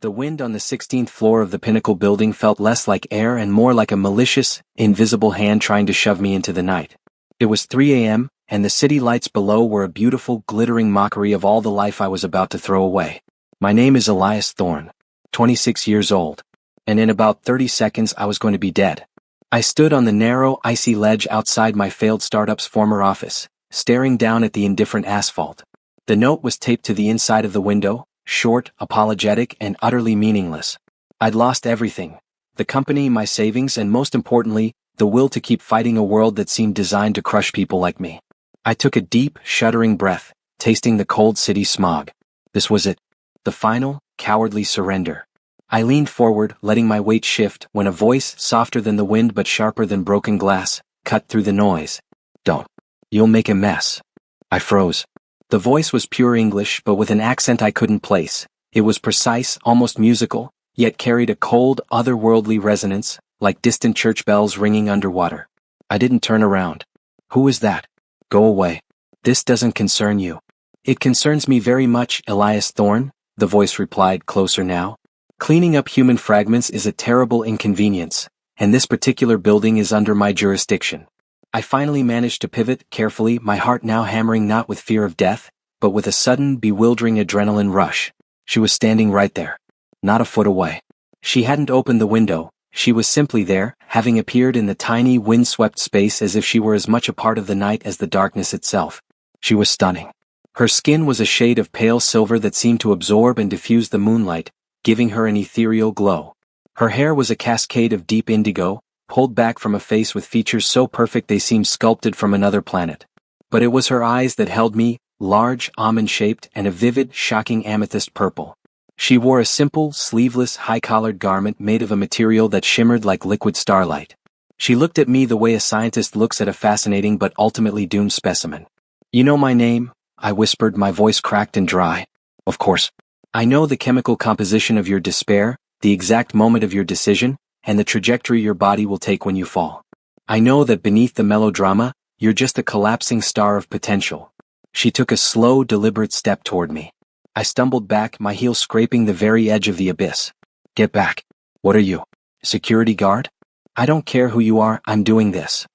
The wind on the 16th floor of the Pinnacle building felt less like air and more like a malicious, invisible hand trying to shove me into the night. It was 3 a.m., and the city lights below were a beautiful, glittering mockery of all the life I was about to throw away. My name is Elias Thorne, 26 years old, and in about 30 seconds I was going to be dead. I stood on the narrow, icy ledge outside my failed startup's former office, staring down at the indifferent asphalt. The note was taped to the inside of the window, short, apologetic, and utterly meaningless. I'd lost everything: the company, my savings, and most importantly, the will to keep fighting a world that seemed designed to crush people like me. I took a deep, shuddering breath, tasting the cold city smog. This was it. The final, cowardly surrender. I leaned forward, letting my weight shift, when a voice, softer than the wind but sharper than broken glass, cut through the noise. "Don't. You'll make a mess." I froze. The voice was pure English, but with an accent I couldn't place. It was precise, almost musical, yet carried a cold, otherworldly resonance, like distant church bells ringing underwater. I didn't turn around. "Who is that? Go away. This doesn't concern you." "It concerns me very much, Elias Thorne," the voice replied, closer now. "Cleaning up human fragments is a terrible inconvenience, and this particular building is under my jurisdiction." I finally managed to pivot, carefully, my heart now hammering not with fear of death, but with a sudden, bewildering adrenaline rush. She was standing right there. Not a foot away. She hadn't opened the window. She was simply there, having appeared in the tiny, wind-swept space as if she were as much a part of the night as the darkness itself. She was stunning. Her skin was a shade of pale silver that seemed to absorb and diffuse the moonlight, giving her an ethereal glow. Her hair was a cascade of deep indigo, pulled back from a face with features so perfect they seemed sculpted from another planet. But it was her eyes that held me, large, almond-shaped, and a vivid, shocking amethyst purple. She wore a simple, sleeveless, high-collared garment made of a material that shimmered like liquid starlight. She looked at me the way a scientist looks at a fascinating but ultimately doomed specimen. "You know my name?" I whispered, my voice cracked and dry. "Of course. I know the chemical composition of your despair, the exact moment of your decision, and the trajectory your body will take when you fall. I know that beneath the melodrama, you're just a collapsing star of potential." She took a slow, deliberate step toward me. I stumbled back, my heel scraping the very edge of the abyss. "Get back. What are you? Security guard?" "I don't care who you are, I'm doing this."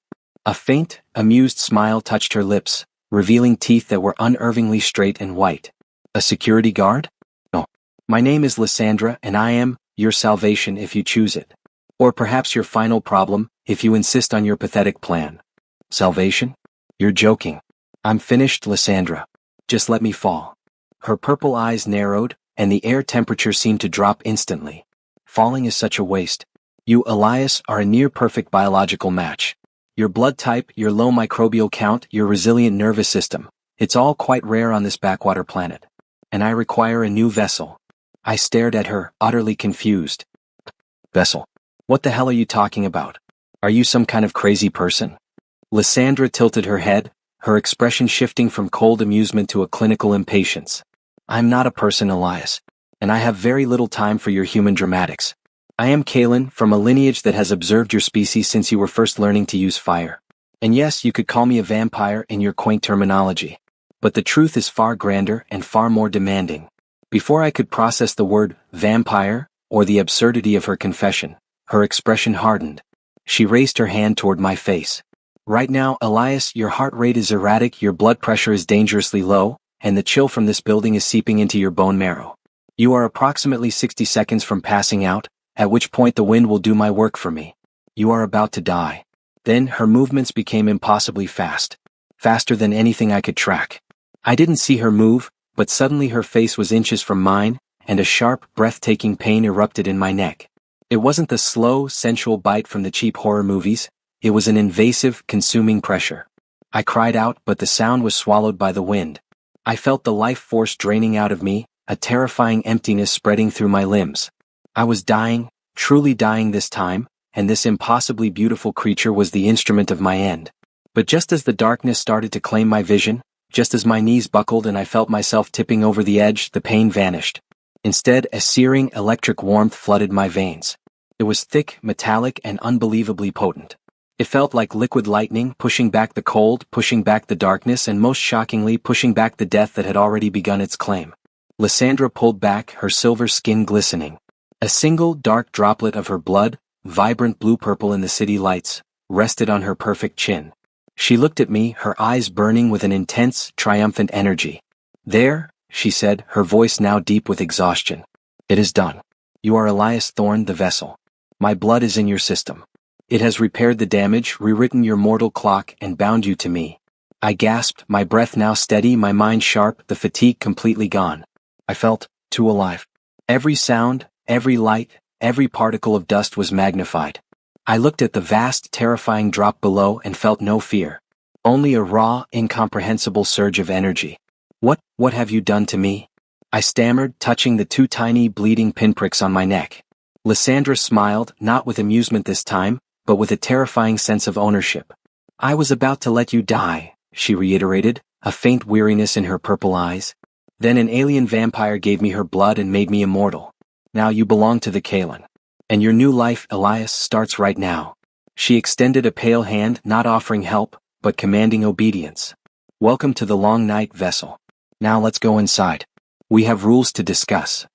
A faint, amused smile touched her lips, revealing teeth that were unnervingly straight and white. "A security guard? No. My name is Lysandra, and I am your salvation if you choose it. Or perhaps your final problem, if you insist on your pathetic plan." "Salvation? You're joking." "I'm finished, Lysandra. Just let me fall." Her purple eyes narrowed, and the air temperature seemed to drop instantly. "Falling is such a waste. You, Elias, are a near-perfect biological match. Your blood type, your low microbial count, your resilient nervous system, it's all quite rare on this backwater planet. And I require a new vessel." I stared at her, utterly confused. "Vessel? What the hell are you talking about? Are you some kind of crazy person?" Lysandra tilted her head, her expression shifting from cold amusement to a clinical impatience. "I'm not a person, Elias, and I have very little time for your human dramatics. I am Kalen, from a lineage that has observed your species since you were first learning to use fire. And yes, you could call me a vampire in your quaint terminology. But the truth is far grander and far more demanding." Before I could process the word vampire, or the absurdity of her confession, her expression hardened. She raised her hand toward my face. "Right now, Elias, your heart rate is erratic, your blood pressure is dangerously low, and the chill from this building is seeping into your bone marrow. You are approximately 60 seconds from passing out, at which point the wind will do my work for me. You are about to die." Then her movements became impossibly fast. Faster than anything I could track. I didn't see her move, but suddenly her face was inches from mine, and a sharp, breathtaking pain erupted in my neck. It wasn't the slow, sensual bite from the cheap horror movies. It was an invasive, consuming pressure. I cried out, but the sound was swallowed by the wind. I felt the life force draining out of me, a terrifying emptiness spreading through my limbs. I was dying, truly dying this time, and this impossibly beautiful creature was the instrument of my end. But just as the darkness started to claim my vision, just as my knees buckled and I felt myself tipping over the edge, the pain vanished. Instead, a searing, electric warmth flooded my veins. It was thick, metallic, and unbelievably potent. It felt like liquid lightning, pushing back the cold, pushing back the darkness, and most shockingly, pushing back the death that had already begun its claim. Lysandra pulled back, her silver skin glistening. A single dark droplet of her blood, vibrant blue-purple in the city lights, rested on her perfect chin. She looked at me, her eyes burning with an intense, triumphant energy. "There," she said, her voice now deep with exhaustion. "It is done. You are Elias Thorne, the vessel. My blood is in your system. It has repaired the damage, rewritten your mortal clock, and bound you to me." I gasped, my breath now steady, my mind sharp, the fatigue completely gone. I felt too alive. Every sound, every light, every particle of dust was magnified. I looked at the vast, terrifying drop below and felt no fear. Only a raw, incomprehensible surge of energy. What have you done to me?" I stammered, touching the two tiny, bleeding pinpricks on my neck. Lysandra smiled, not with amusement this time, but with a terrifying sense of ownership. "I was about to let you die," she reiterated, a faint weariness in her purple eyes. "Then an alien vampire gave me her blood and made me immortal. Now you belong to the Kalan. And your new life, Elias, starts right now." She extended a pale hand, not offering help, but commanding obedience. "Welcome to the long night, vessel. Now let's go inside. We have rules to discuss."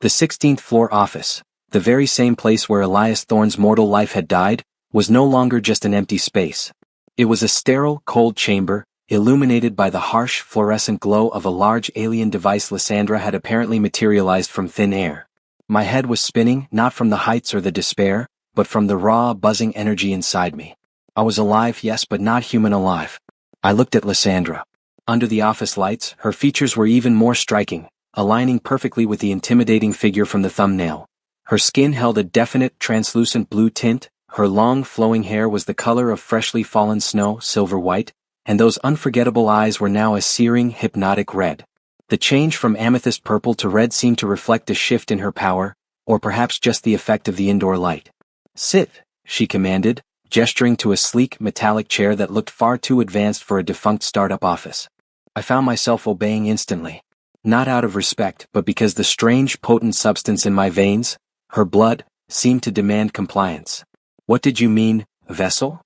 The 16th floor office, the very same place where Elias Thorne's mortal life had died, was no longer just an empty space. It was a sterile, cold chamber, illuminated by the harsh, fluorescent glow of a large alien device Lysandra had apparently materialized from thin air. My head was spinning, not from the heights or the despair, but from the raw, buzzing energy inside me. I was alive, yes, but not human alive. I looked at Lysandra. Under the office lights, her features were even more striking, aligning perfectly with the intimidating figure from the thumbnail. Her skin held a definite, translucent blue tint, her long, flowing hair was the color of freshly fallen snow, silver white, and those unforgettable eyes were now a searing, hypnotic red. The change from amethyst purple to red seemed to reflect a shift in her power, or perhaps just the effect of the indoor light. "Sit," she commanded, gesturing to a sleek, metallic chair that looked far too advanced for a defunct startup office. I found myself obeying instantly. Not out of respect, but because the strange, potent substance in my veins, her blood, seemed to demand compliance. "What did you mean, vessel?"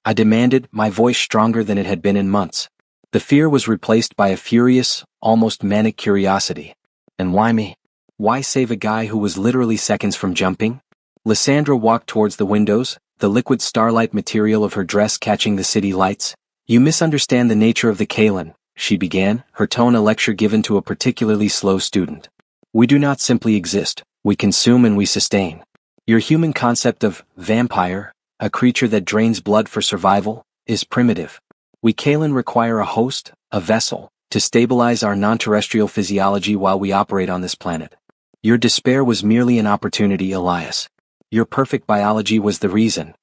I demanded, my voice stronger than it had been in months. The fear was replaced by a furious, almost manic curiosity. "And why me? Why save a guy who was literally seconds from jumping?" Lysandra walked towards the windows, the liquid starlight material of her dress catching the city lights. "You misunderstand the nature of the Kalan," she began, her tone a lecture given to a particularly slow student. "We do not simply exist, we consume and we sustain. Your human concept of vampire, a creature that drains blood for survival, is primitive. We Kalan require a host, a vessel, to stabilize our non-terrestrial physiology while we operate on this planet. Your despair was merely an opportunity, Elias. Your perfect biology was the reason."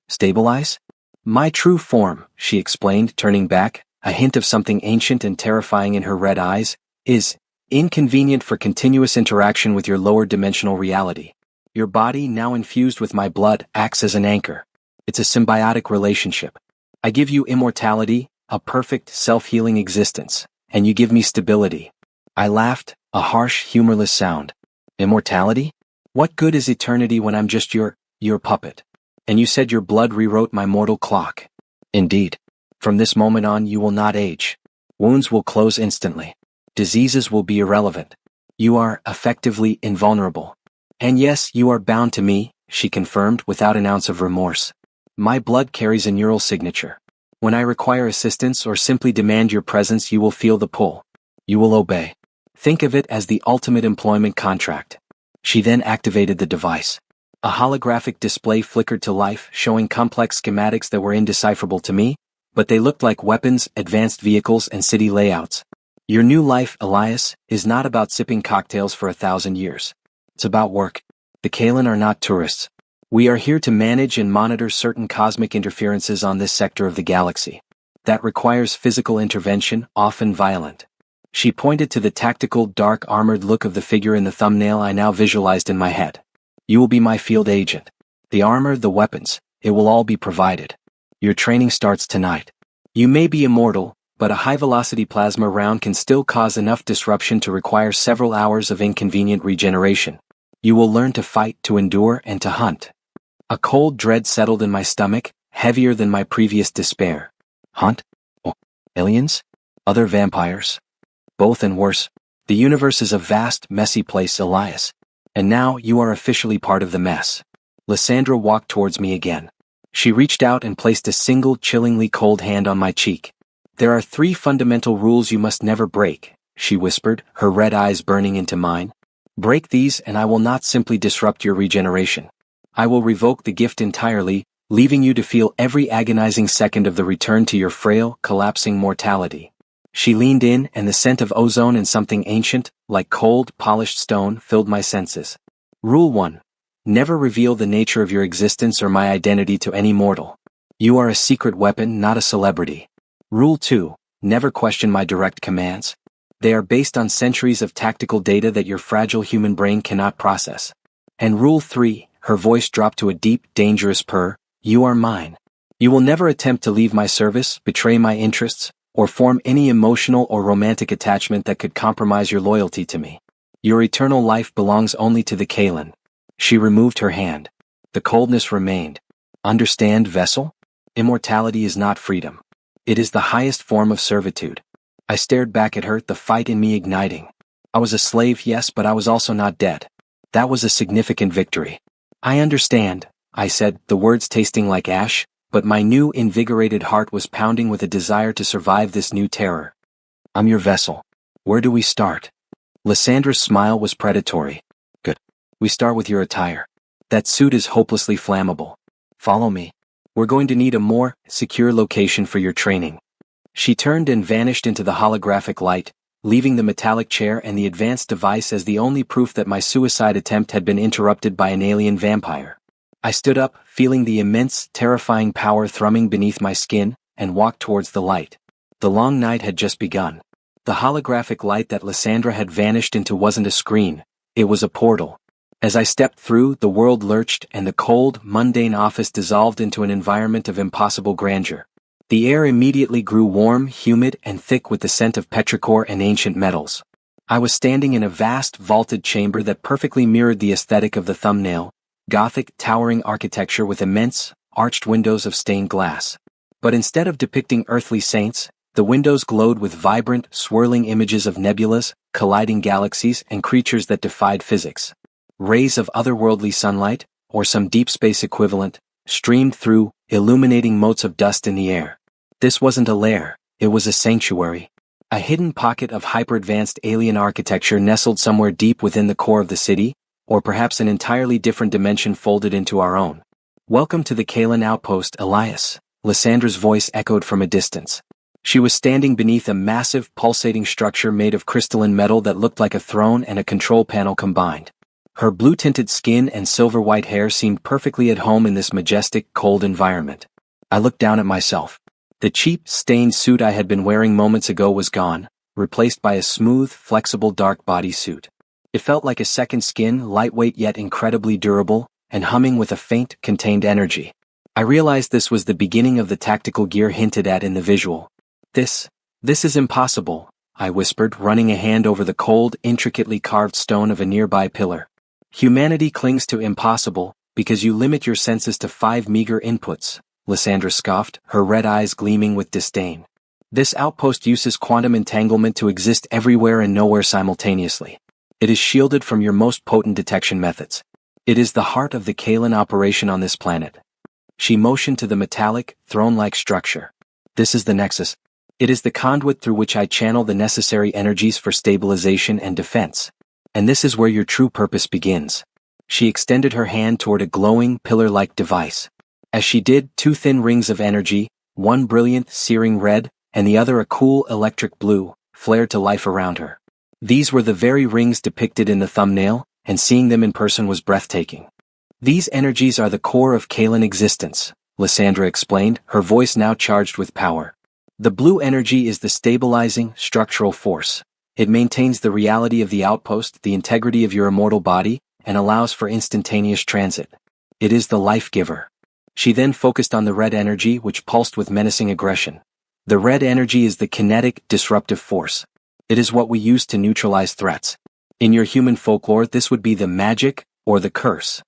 "Stabilize? My true form," she explained, turning back, a hint of something ancient and terrifying in her red eyes, "is inconvenient for continuous interaction with your lower dimensional reality. Your body, now infused with my blood, acts as an anchor. It's a symbiotic relationship. I give you immortality, a perfect, self-healing existence, and you give me stability." I laughed, a harsh, humorless sound. "Immortality? What good is eternity when I'm just your puppet? And you said your blood rewrote my mortal clock." "Indeed. From this moment on you will not age. Wounds will close instantly. Diseases will be irrelevant. You are, effectively, invulnerable. And yes, you are bound to me," she confirmed without an ounce of remorse. "My blood carries a neural signature. When I require assistance or simply demand your presence, you will feel the pull. You will obey. Think of it as the ultimate employment contract." She then activated the device. A holographic display flickered to life, showing complex schematics that were indecipherable to me, but they looked like weapons, advanced vehicles, and city layouts. "Your new life, Elias, is not about sipping cocktails for 1,000 years. It's about work. The Kalan are not tourists. We are here to manage and monitor certain cosmic interferences on this sector of the galaxy. That requires physical intervention, often violent." She pointed to the tactical, dark armored look of the figure in the thumbnail I now visualized in my head. "You will be my field agent. The armor, the weapons, it will all be provided. Your training starts tonight. You may be immortal, but a high-velocity plasma round can still cause enough disruption to require several hours of inconvenient regeneration. You will learn to fight, to endure, and to hunt." A cold dread settled in my stomach, heavier than my previous despair. Hunt? Oh, aliens? Other vampires? Both and worse. The universe is a vast, messy place, Elias. And now you are officially part of the mess. Lysandra walked towards me again. She reached out and placed a single chillingly cold hand on my cheek. There are 3 fundamental rules you must never break, she whispered, her red eyes burning into mine. Break these and I will not simply disrupt your regeneration. I will revoke the gift entirely, leaving you to feel every agonizing second of the return to your frail, collapsing mortality. She leaned in, and the scent of ozone and something ancient, like cold, polished stone, filled my senses. Rule 1. Never reveal the nature of your existence or my identity to any mortal. You are a secret weapon, not a celebrity. Rule 2. Never question my direct commands. They are based on centuries of tactical data that your fragile human brain cannot process. And Rule 3, her voice dropped to a deep, dangerous purr, you are mine. You will never attempt to leave my service, betray my interests, or form any emotional or romantic attachment that could compromise your loyalty to me. Your eternal life belongs only to the Kaelin. She removed her hand. The coldness remained. Understand, vessel? Immortality is not freedom. It is the highest form of servitude. I stared back at her, the fight in me igniting. I was a slave, yes, but I was also not dead. That was a significant victory. I understand, I said, the words tasting like ash, but my new invigorated heart was pounding with a desire to survive this new terror. I'm your vessel. Where do we start? Lysandra's smile was predatory. Good. We start with your attire. That suit is hopelessly flammable. Follow me. We're going to need a more secure location for your training. She turned and vanished into the holographic light, leaving the metallic chair and the advanced device as the only proof that my suicide attempt had been interrupted by an alien vampire. I stood up, feeling the immense, terrifying power thrumming beneath my skin, and walked towards the light. The long night had just begun. The holographic light that Lysandra had vanished into wasn't a screen, it was a portal. As I stepped through, the world lurched and the cold, mundane office dissolved into an environment of impossible grandeur. The air immediately grew warm, humid, and thick with the scent of petrichor and ancient metals. I was standing in a vast, vaulted chamber that perfectly mirrored the aesthetic of the thumbnail, Gothic, towering architecture with immense, arched windows of stained glass. But instead of depicting earthly saints, the windows glowed with vibrant, swirling images of nebulas, colliding galaxies, and creatures that defied physics. Rays of otherworldly sunlight, or some deep space equivalent, streamed through, illuminating motes of dust in the air. This wasn't a lair, it was a sanctuary. A hidden pocket of hyper-advanced alien architecture nestled somewhere deep within the core of the city, or perhaps an entirely different dimension folded into our own. Welcome to the Kaelin outpost, Elias, Lysandra's voice echoed from a distance. She was standing beneath a massive, pulsating structure made of crystalline metal that looked like a throne and a control panel combined. Her blue-tinted skin and silver-white hair seemed perfectly at home in this majestic, cold environment. I looked down at myself. The cheap, stained suit I had been wearing moments ago was gone, replaced by a smooth, flexible dark bodysuit. It felt like a second skin, lightweight yet incredibly durable, and humming with a faint, contained energy. I realized this was the beginning of the tactical gear hinted at in the visual. This is impossible, I whispered, running a hand over the cold, intricately carved stone of a nearby pillar. Humanity clings to impossible, because you limit your senses to 5 meager inputs, Lysandra scoffed, her red eyes gleaming with disdain. This outpost uses quantum entanglement to exist everywhere and nowhere simultaneously. It is shielded from your most potent detection methods. It is the heart of the Kaelin operation on this planet. She motioned to the metallic, throne-like structure. This is the nexus. It is the conduit through which I channel the necessary energies for stabilization and defense. And this is where your true purpose begins. She extended her hand toward a glowing, pillar-like device. As she did, 2 thin rings of energy, one brilliant, searing red, and the other a cool, electric blue, flared to life around her. These were the very rings depicted in the thumbnail, and seeing them in person was breathtaking. These energies are the core of Kaelin existence, Lysandra explained, her voice now charged with power. The blue energy is the stabilizing, structural force. It maintains the reality of the outpost, the integrity of your immortal body, and allows for instantaneous transit. It is the life giver. She then focused on the red energy, which pulsed with menacing aggression. The red energy is the kinetic, disruptive force. It is what we use to neutralize threats. In your human folklore, this would be the magic, or the curse.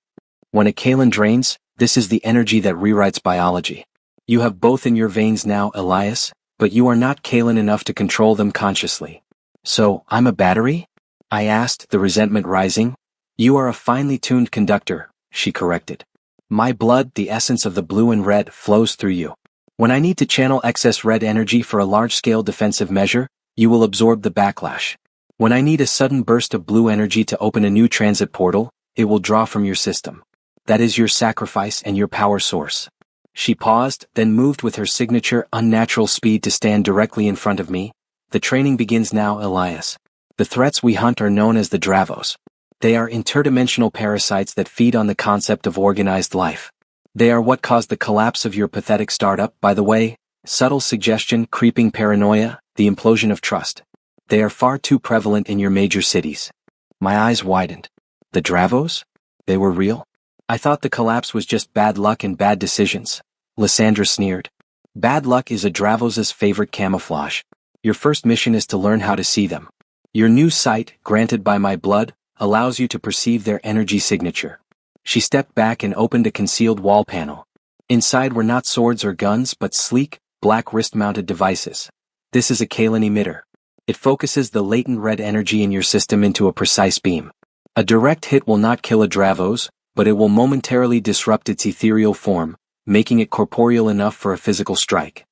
When a Kaelin drains, this is the energy that rewrites biology. You have both in your veins now, Elias, but you are not Kaelin enough to control them consciously. So, I'm a battery? I asked, the resentment rising. You are a finely tuned conductor, she corrected. My blood, the essence of the blue and red, flows through you. When I need to channel excess red energy for a large-scale defensive measure, you will absorb the backlash. When I need a sudden burst of blue energy to open a new transit portal, it will draw from your system. That is your sacrifice and your power source. She paused, then moved with her signature unnatural speed to stand directly in front of me. The training begins now, Elias. The threats we hunt are known as the Dravos. They are interdimensional parasites that feed on the concept of organized life. They are what caused the collapse of your pathetic startup, by the way, subtle suggestion, creeping paranoia, the implosion of trust. They are far too prevalent in your major cities. My eyes widened. The Dravos? They were real? I thought the collapse was just bad luck and bad decisions. Lysandra sneered. Bad luck is a Dravos' favorite camouflage. Your first mission is to learn how to see them. Your new sight, granted by my blood, allows you to perceive their energy signature. She stepped back and opened a concealed wall panel. Inside were not swords or guns but sleek, black wrist-mounted devices. This is a Kalan emitter. It focuses the latent red energy in your system into a precise beam. A direct hit will not kill a Dravos, but it will momentarily disrupt its ethereal form, making it corporeal enough for a physical strike.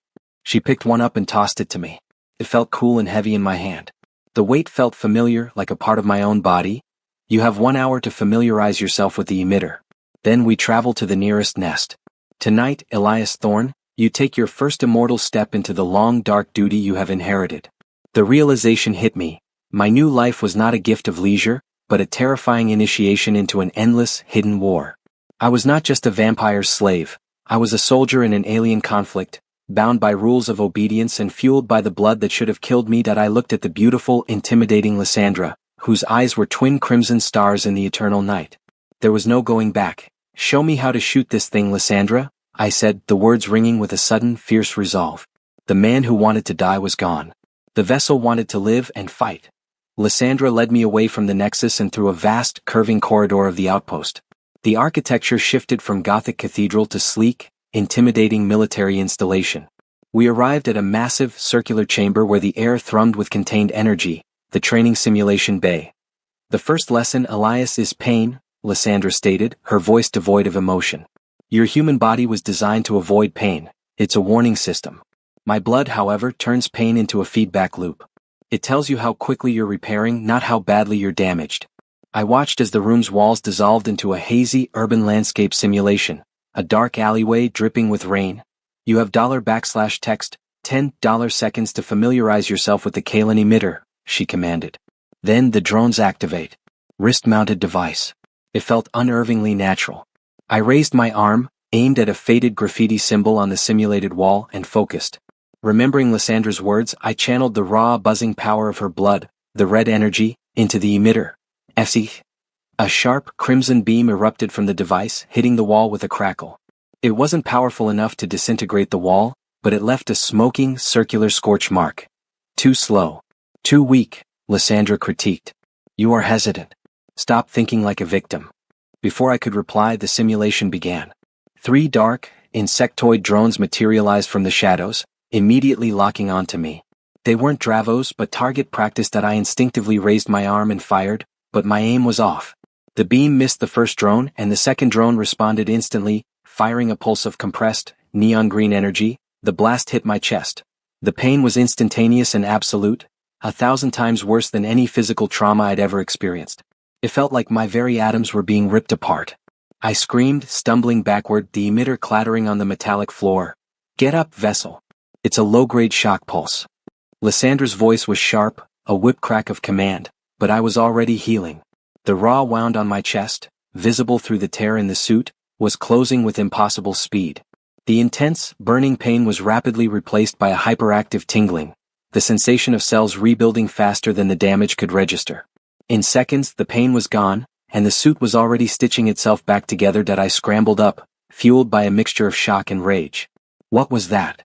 She picked one up and tossed it to me. It felt cool and heavy in my hand. The weight felt familiar, like a part of my own body. You have 1 hour to familiarize yourself with the emitter. Then we travel to the nearest nest. Tonight, Elias Thorne, you take your first immortal step into the long dark duty you have inherited. The realization hit me. My new life was not a gift of leisure, but a terrifying initiation into an endless, hidden war. I was not just a vampire's slave. I was a soldier in an alien conflict, bound by rules of obedience and fueled by the blood that should have killed me. That I looked at the beautiful, intimidating Lysandra, whose eyes were twin crimson stars in the eternal night. There was no going back. Show me how to shoot this thing, Lysandra, I said, the words ringing with a sudden, fierce resolve. The man who wanted to die was gone. The vessel wanted to live and fight. Lysandra led me away from the nexus and through a vast, curving corridor of the outpost. The architecture shifted from Gothic cathedral to sleek, intimidating military installation. We arrived at a massive, circular chamber where the air thrummed with contained energy, the training simulation bay. The first lesson, Elias, is pain, Lysandra stated, her voice devoid of emotion. Your human body was designed to avoid pain. It's a warning system. My blood, however, turns pain into a feedback loop. It tells you how quickly you're repairing, not how badly you're damaged. I watched as the room's walls dissolved into a hazy, urban landscape simulation, a dark alleyway dripping with rain. You have $text, $10 seconds to familiarize yourself with the Kalan emitter, she commanded. Then the drones activate. Wrist-mounted device. It felt unnervingly natural. I raised my arm, aimed at a faded graffiti symbol on the simulated wall, and focused. Remembering Lysandra's words, I channeled the raw, buzzing power of her blood, the red energy, into the emitter. SCI-FI. A sharp, crimson beam erupted from the device, hitting the wall with a crackle. It wasn't powerful enough to disintegrate the wall, but it left a smoking, circular scorch mark. Too slow. Too weak, Lysandra critiqued. You are hesitant. Stop thinking like a victim. Before I could reply, the simulation began. 3 dark, insectoid drones materialized from the shadows, immediately locking onto me. They weren't Dravos but target practice. That I instinctively raised my arm and fired, but my aim was off. The beam missed the first drone and the second drone responded instantly, firing a pulse of compressed, neon green energy. The blast hit my chest. The pain was instantaneous and absolute, 1,000 times worse than any physical trauma I'd ever experienced. It felt like my very atoms were being ripped apart. I screamed, stumbling backward, the emitter clattering on the metallic floor. Get up, vessel. It's a low-grade shock pulse. Lysandra's voice was sharp, a whip crack of command, but I was already healing. The raw wound on my chest, visible through the tear in the suit, was closing with impossible speed. The intense, burning pain was rapidly replaced by a hyperactive tingling, the sensation of cells rebuilding faster than the damage could register. In seconds, the pain was gone, and the suit was already stitching itself back together. That I scrambled up, fueled by a mixture of shock and rage. What was that?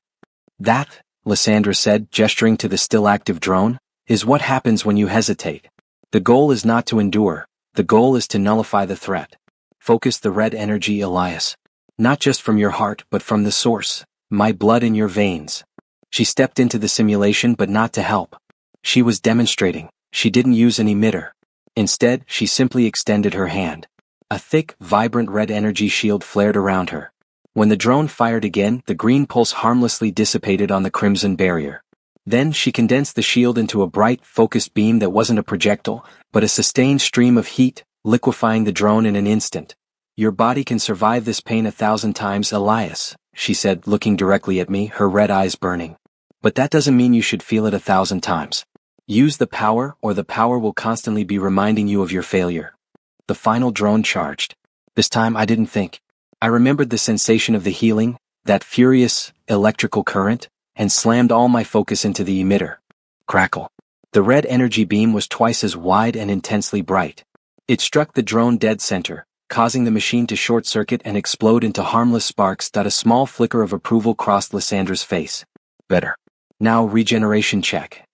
That, Lysandra said, gesturing to the still active drone, is what happens when you hesitate. The goal is not to endure, the goal is to nullify the threat. Focus the red energy, Elias. Not just from your heart but from the source, my blood in your veins. She stepped into the simulation but not to help. She was demonstrating. She didn't use an emitter. Instead, she simply extended her hand. A thick, vibrant red energy shield flared around her. When the drone fired again, the green pulse harmlessly dissipated on the crimson barrier. Then she condensed the shield into a bright, focused beam that wasn't a projectile, but a sustained stream of heat, liquefying the drone in an instant. "Your body can survive this pain 1,000 times, Elias," she said, looking directly at me, her red eyes burning. "But that doesn't mean you should feel it 1,000 times. Use the power, or the power will constantly be reminding you of your failure." The final drone charged. This time I didn't think. I remembered the sensation of the healing, that furious, electrical current, and slammed all my focus into the emitter. Crackle. The red energy beam was twice as wide and intensely bright. It struck the drone dead center, causing the machine to short-circuit and explode into harmless sparks. A small flicker of approval crossed Lysandra's face. "Better. Now regeneration check."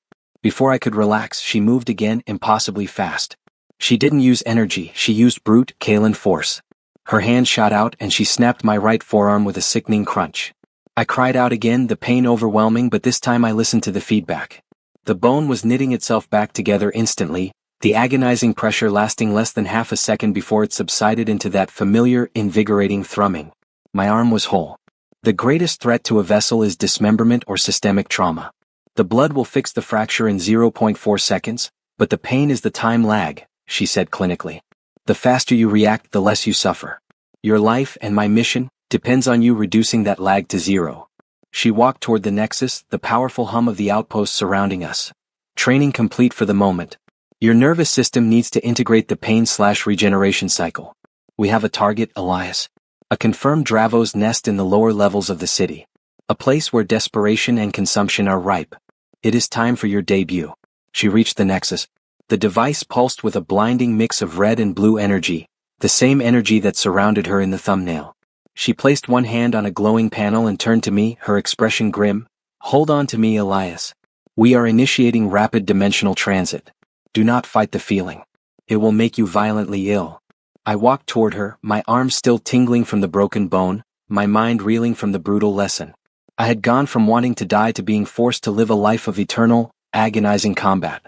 Before I could relax, she moved again, impossibly fast. She didn't use energy, she used brute, Kaelin force. Her hand shot out and she snapped my right forearm with a sickening crunch. I cried out again, the pain overwhelming, but this time I listened to the feedback. The bone was knitting itself back together instantly, the agonizing pressure lasting less than half a second before it subsided into that familiar, invigorating thrumming. My arm was whole. The greatest threat to a vessel is dismemberment or systemic trauma. The blood will fix the fracture in 0.4 seconds, but the pain is the time lag, she said clinically. The faster you react, the less you suffer. Your life and my mission depends on you reducing that lag to 0. She walked toward the Nexus, the powerful hum of the outposts surrounding us. Training complete for the moment. Your nervous system needs to integrate the pain/regeneration cycle. We have a target, Elias. A confirmed Dravos nest in the lower levels of the city. A place where desperation and consumption are ripe. It is time for your debut. She reached the Nexus. The device pulsed with a blinding mix of red and blue energy, the same energy that surrounded her in the thumbnail. She placed one hand on a glowing panel and turned to me, her expression grim. "Hold on to me, Elias. We are initiating rapid dimensional transit. Do not fight the feeling. It will make you violently ill." I walked toward her, my arms still tingling from the broken bone, my mind reeling from the brutal lesson. I had gone from wanting to die to being forced to live a life of eternal, agonizing combat.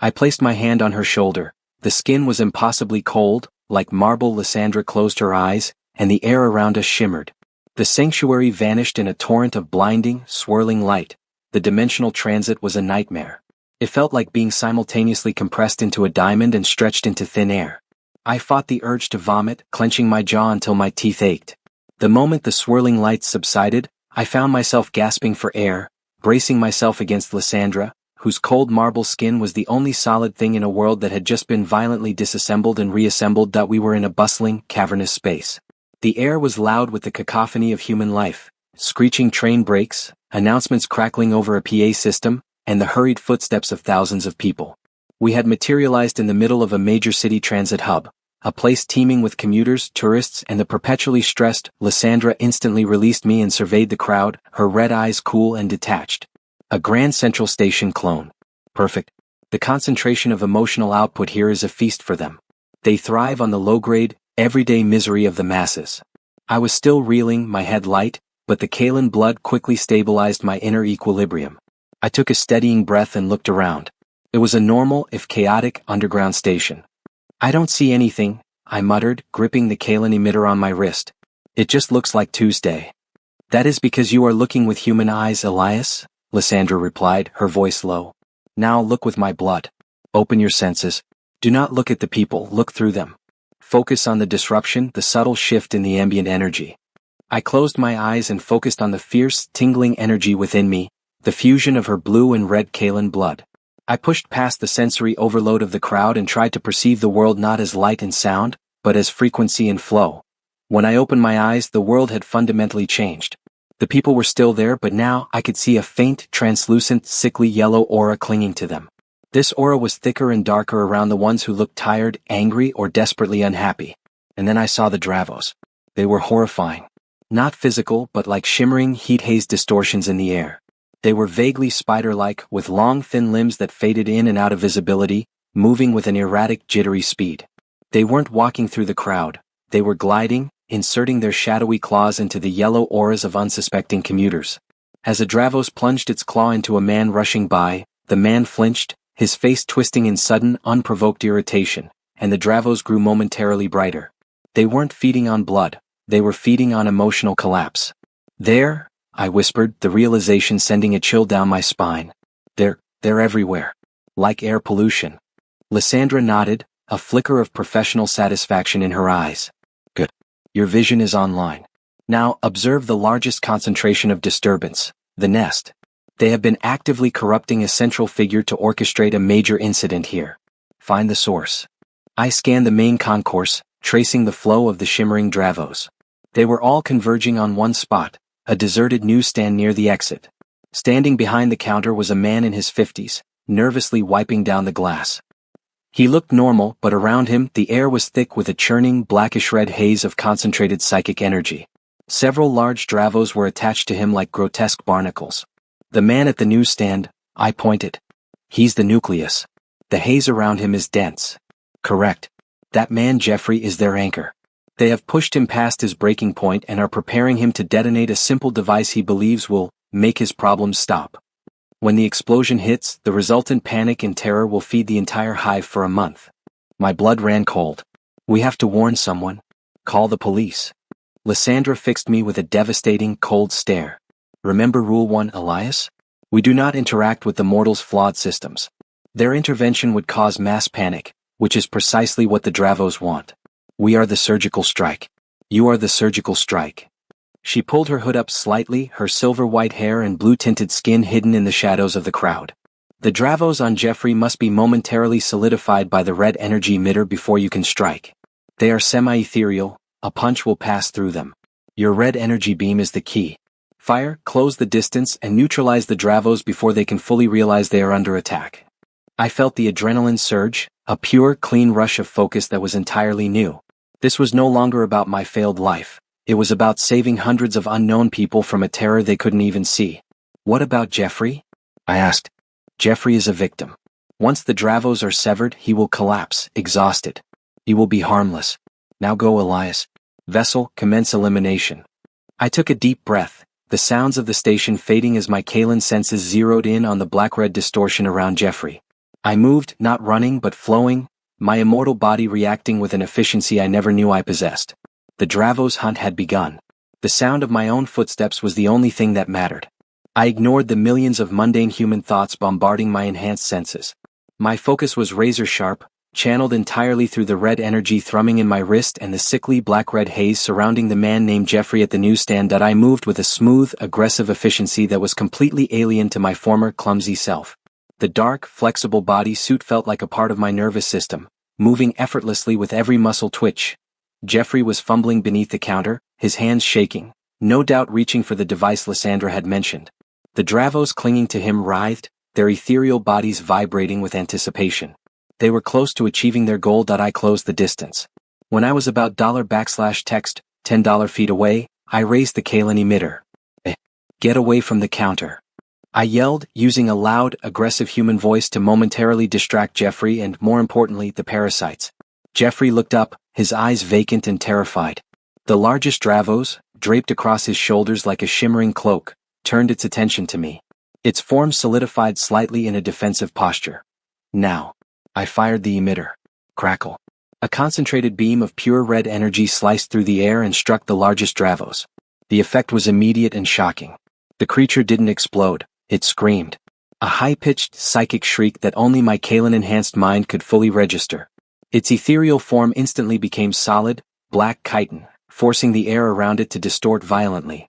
I placed my hand on her shoulder. The skin was impossibly cold, like marble. Lysandra closed her eyes, and the air around us shimmered. The sanctuary vanished in a torrent of blinding, swirling light. The dimensional transit was a nightmare. It felt like being simultaneously compressed into a diamond and stretched into thin air. I fought the urge to vomit, clenching my jaw until my teeth ached. The moment the swirling lights subsided, I found myself gasping for air, bracing myself against Lysandra, whose cold marble skin was the only solid thing in a world that had just been violently disassembled and reassembled. We were in a bustling, cavernous space. The air was loud with the cacophony of human life, screeching train brakes, announcements crackling over a PA system, and the hurried footsteps of thousands of people. We had materialized in the middle of a major city transit hub, a place teeming with commuters, tourists, and the perpetually stressed. Lysandra instantly released me and surveyed the crowd, her red eyes cool and detached. A Grand Central Station clone. Perfect. The concentration of emotional output here is a feast for them. They thrive on the low-grade, everyday misery of the masses. I was still reeling, my head light, but the Kaelin blood quickly stabilized my inner equilibrium. I took a steadying breath and looked around. It was a normal, if chaotic, underground station. "I don't see anything," I muttered, gripping the Kaelin emitter on my wrist. "It just looks like Tuesday." "That is because you are looking with human eyes, Elias," Lysandra replied, her voice low. "Now look with my blood. Open your senses. Do not look at the people, look through them. Focus on the disruption, the subtle shift in the ambient energy." I closed my eyes and focused on the fierce, tingling energy within me, the fusion of her blue and red Kaelin blood. I pushed past the sensory overload of the crowd and tried to perceive the world not as light and sound, but as frequency and flow. When I opened my eyes, the world had fundamentally changed. The people were still there, but now I could see a faint, translucent, sickly yellow aura clinging to them. This aura was thicker and darker around the ones who looked tired, angry, or desperately unhappy. And then I saw the Dravos. They were horrifying. Not physical, but like shimmering, heat-hazed distortions in the air. They were vaguely spider-like, with long, thin limbs that faded in and out of visibility, moving with an erratic, jittery speed. They weren't walking through the crowd. They were gliding, inserting their shadowy claws into the yellow auras of unsuspecting commuters. As a Dravos plunged its claw into a man rushing by, the man flinched, his face twisting in sudden, unprovoked irritation, and the Dravos grew momentarily brighter. They weren't feeding on blood, they were feeding on emotional collapse. "There," I whispered, the realization sending a chill down my spine. They're everywhere. Like air pollution." Lysandra nodded, a flicker of professional satisfaction in her eyes. "Good. Your vision is online. Now observe the largest concentration of disturbance, the nest. They have been actively corrupting a central figure to orchestrate a major incident here. Find the source." I scanned the main concourse, tracing the flow of the shimmering Dravos. They were all converging on one spot, a deserted newsstand near the exit. Standing behind the counter was a man in his 50s, nervously wiping down the glass. He looked normal, but around him the air was thick with a churning blackish-red haze of concentrated psychic energy. Several large Dravos were attached to him like grotesque barnacles. "The man at the newsstand," I pointed. "He's the nucleus. The haze around him is dense." "Correct. That man Jeffrey is their anchor. They have pushed him past his breaking point and are preparing him to detonate a simple device he believes will make his problems stop. When the explosion hits, the resultant panic and terror will feed the entire hive for a month." My blood ran cold. "We have to warn someone. Call the police." Lysandra fixed me with a devastating, cold stare. "Remember Rule 1, Elias? We do not interact with the mortals' flawed systems. Their intervention would cause mass panic, which is precisely what the Dravos want. We are the surgical strike. You are the surgical strike." She pulled her hood up slightly, her silver-white hair and blue-tinted skin hidden in the shadows of the crowd. "The Dravos on Jeffrey must be momentarily solidified by the red energy emitter before you can strike. They are semi-ethereal, a punch will pass through them. Your red energy beam is the key. Fire, close the distance and neutralize the Dravos before they can fully realize they are under attack." I felt the adrenaline surge, a pure, clean rush of focus that was entirely new. This was no longer about my failed life. It was about saving hundreds of unknown people from a terror they couldn't even see. "What about Jeffrey?" I asked. "Jeffrey is a victim. Once the Dravos are severed, he will collapse, exhausted. He will be harmless. Now go, Elias. Vessel, commence elimination." I took a deep breath, the sounds of the station fading as my Kalen senses zeroed in on the black-red distortion around Jeffrey. I moved, not running but flowing, my immortal body reacting with an efficiency I never knew I possessed. The Dravos hunt had begun. The sound of my own footsteps was the only thing that mattered. I ignored the millions of mundane human thoughts bombarding my enhanced senses. My focus was razor-sharp, channeled entirely through the red energy thrumming in my wrist and the sickly black-red haze surrounding the man named Jeffrey at the newsstand. That I moved with a smooth, aggressive efficiency that was completely alien to my former clumsy self. The dark, flexible body suit felt like a part of my nervous system, moving effortlessly with every muscle twitch. Jeffrey was fumbling beneath the counter, his hands shaking, no doubt reaching for the device Lysandra had mentioned. The Dravos clinging to him writhed, their ethereal bodies vibrating with anticipation. They were close to achieving their goal. I closed the distance. When I was about $text, $10 feet away, I raised the Kalen emitter. "Get away from the counter," I yelled, using a loud, aggressive human voice to momentarily distract Jeffrey and, more importantly, the parasites. Jeffrey looked up, his eyes vacant and terrified. The largest Dravos, draped across his shoulders like a shimmering cloak, turned its attention to me. Its form solidified slightly in a defensive posture. "Now." I fired the emitter. Crackle. A concentrated beam of pure red energy sliced through the air and struck the largest Dravos. The effect was immediate and shocking. The creature didn't explode, it screamed. A high-pitched, psychic shriek that only my Kalen-enhanced mind could fully register. Its ethereal form instantly became solid, black chitin, forcing the air around it to distort violently.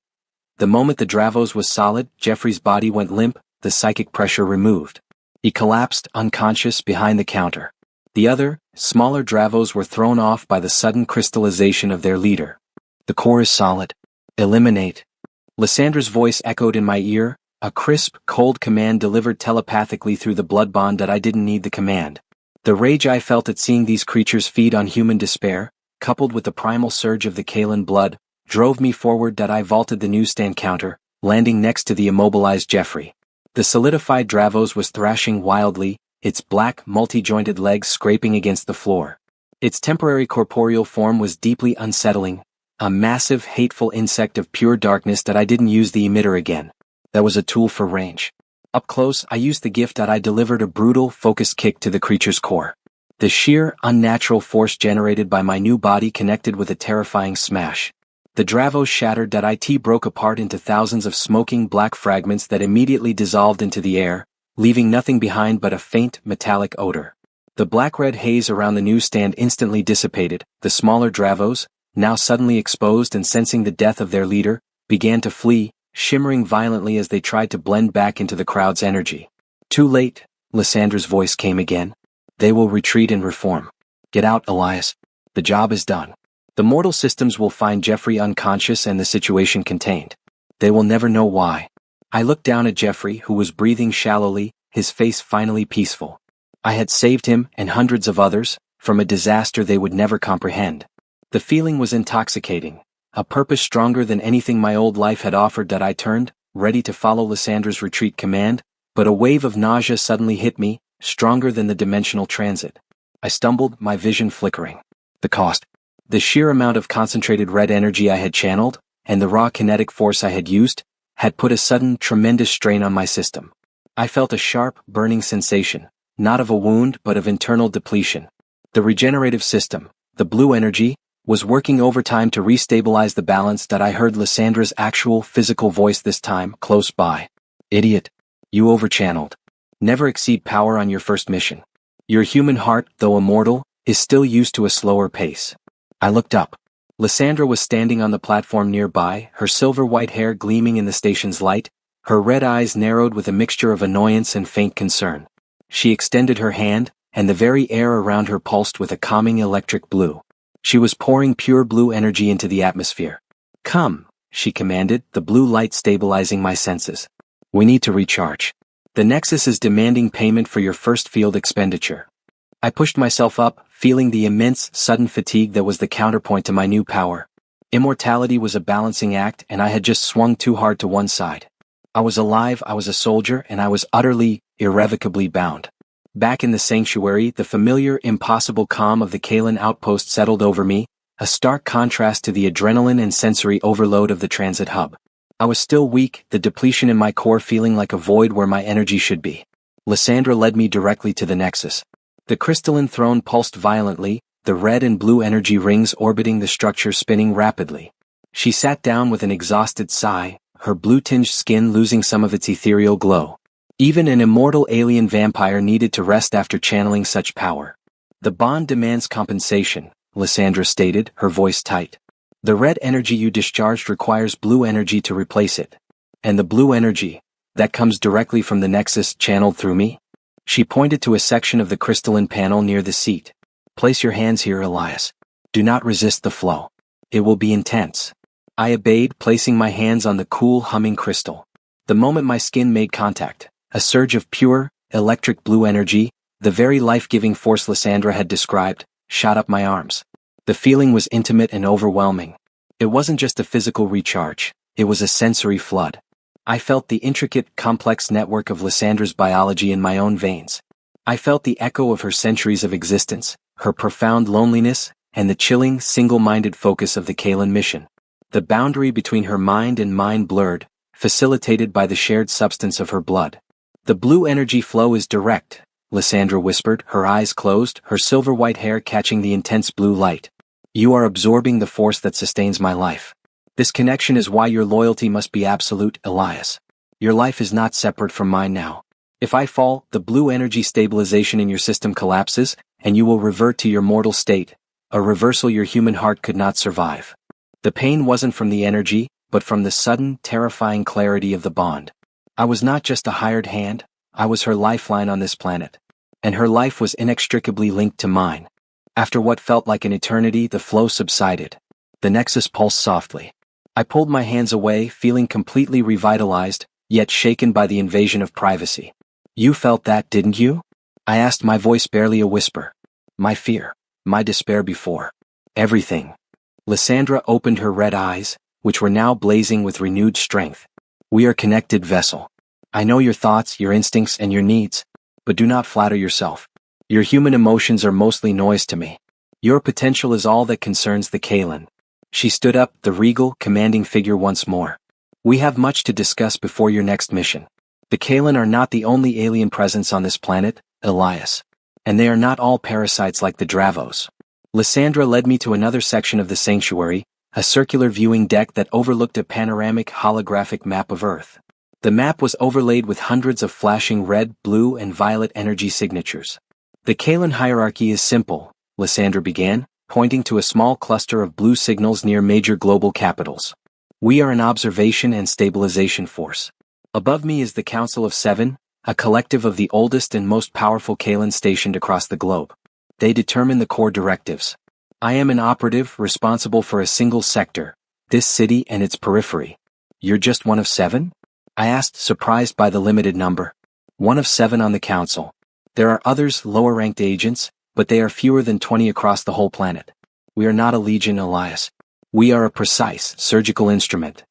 The moment the Dravos was solid, Jeffrey's body went limp, the psychic pressure removed. He collapsed, unconscious, behind the counter. The other, smaller Dravos were thrown off by the sudden crystallization of their leader. "The core is solid. Eliminate." Lysandra's voice echoed in my ear, a crisp, cold command delivered telepathically through the blood bond that I didn't need the command. The rage I felt at seeing these creatures feed on human despair, coupled with the primal surge of the Kalen blood, drove me forward. I vaulted the newsstand counter, landing next to the immobilized Jeffrey. The solidified Dravos was thrashing wildly, its black, multi-jointed legs scraping against the floor. Its temporary corporeal form was deeply unsettling, a massive, hateful insect of pure darkness. I didn't use the emitter again. That was a tool for range. Up close, I used the gift that I delivered a brutal, focused kick to the creature's core. The sheer, unnatural force generated by my new body connected with a terrifying smash. The Dravos shattered that it broke apart into thousands of smoking black fragments that immediately dissolved into the air, leaving nothing behind but a faint, metallic odor. The black-red haze around the newsstand instantly dissipated. The smaller Dravos, now suddenly exposed and sensing the death of their leader, began to flee, shimmering violently as they tried to blend back into the crowd's energy. Too late, Lysandra's voice came again. They will retreat and reform. Get out, Elias. The job is done. The mortal systems will find Jeffrey unconscious and the situation contained. They will never know why. I looked down at Jeffrey, who was breathing shallowly, his face finally peaceful. I had saved him, and hundreds of others, from a disaster they would never comprehend. The feeling was intoxicating, a purpose stronger than anything my old life had offered that I turned, ready to follow Lysandra's retreat command, but a wave of nausea suddenly hit me, stronger than the dimensional transit. I stumbled, my vision flickering. The cost. The sheer amount of concentrated red energy I had channeled, and the raw kinetic force I had used, had put a sudden, tremendous strain on my system. I felt a sharp, burning sensation, not of a wound but of internal depletion. The regenerative system, the blue energy, was working overtime to restabilize the balance that I heard Lysandra's actual physical voice this time, close by. Idiot. You overchanneled. Never exceed power on your first mission. Your human heart, though immortal, is still used to a slower pace. I looked up. Lysandra was standing on the platform nearby, her silver-white hair gleaming in the station's light, her red eyes narrowed with a mixture of annoyance and faint concern. She extended her hand, and the very air around her pulsed with a calming electric blue. She was pouring pure blue energy into the atmosphere. Come, she commanded, the blue light stabilizing my senses. We need to recharge. The Nexus is demanding payment for your first field expenditure. I pushed myself up, feeling the immense, sudden fatigue that was the counterpoint to my new power. Immortality was a balancing act, and I had just swung too hard to one side. I was alive, I was a soldier, and I was utterly, irrevocably bound. Back in the sanctuary, the familiar, impossible calm of the Kalen outpost settled over me, a stark contrast to the adrenaline and sensory overload of the transit hub. I was still weak, the depletion in my core feeling like a void where my energy should be. Lysandra led me directly to the Nexus. The crystalline throne pulsed violently, the red and blue energy rings orbiting the structure spinning rapidly. She sat down with an exhausted sigh, her blue-tinged skin losing some of its ethereal glow. Even an immortal alien vampire needed to rest after channeling such power. The bond demands compensation, Lysandra stated, her voice tight. The red energy you discharged requires blue energy to replace it. And the blue energy, that comes directly from the Nexus channeled through me? She pointed to a section of the crystalline panel near the seat. Place your hands here, Elias. Do not resist the flow. It will be intense. I obeyed, placing my hands on the cool, humming crystal. The moment my skin made contact, a surge of pure, electric blue energy, the very life-giving force Lysandra had described, shot up my arms. The feeling was intimate and overwhelming. It wasn't just a physical recharge, it was a sensory flood. I felt the intricate, complex network of Lysandra's biology in my own veins. I felt the echo of her centuries of existence, her profound loneliness, and the chilling, single-minded focus of the Kalen mission. The boundary between her mind and mine blurred, facilitated by the shared substance of her blood. The blue energy flow is direct, Lysandra whispered, her eyes closed, her silver-white hair catching the intense blue light. You are absorbing the force that sustains my life. This connection is why your loyalty must be absolute, Elias. Your life is not separate from mine now. If I fall, the blue energy stabilization in your system collapses, and you will revert to your mortal state, a reversal your human heart could not survive. The pain wasn't from the energy, but from the sudden, terrifying clarity of the bond. I was not just a hired hand, I was her lifeline on this planet. And her life was inextricably linked to mine. After what felt like an eternity, the flow subsided. The Nexus pulsed softly. I pulled my hands away, feeling completely revitalized, yet shaken by the invasion of privacy. You felt that, didn't you? I asked, my voice barely a whisper. My fear, my despair before. Everything. Lysandra opened her red eyes, which were now blazing with renewed strength. We are connected, vessel. I know your thoughts, your instincts, and your needs, but do not flatter yourself. Your human emotions are mostly noise to me. Your potential is all that concerns the Kalen. She stood up, the regal, commanding figure once more. We have much to discuss before your next mission. The Kalen are not the only alien presence on this planet, Elias. And they are not all parasites like the Dravos. Lysandra led me to another section of the sanctuary, a circular viewing deck that overlooked a panoramic holographic map of Earth. The map was overlaid with hundreds of flashing red, blue, and violet energy signatures. The Kalen hierarchy is simple, Lysandra began, pointing to a small cluster of blue signals near major global capitals. We are an observation and stabilization force. Above me is the Council of Seven, a collective of the oldest and most powerful Kalen stationed across the globe. They determine the core directives. I am an operative responsible for a single sector, this city and its periphery. You're just one of 7? I asked, surprised by the limited number. One of 7 on the council. There are others, lower-ranked agents, but they are fewer than 20 across the whole planet. We are not a legion, Elias. We are a precise, surgical instrument.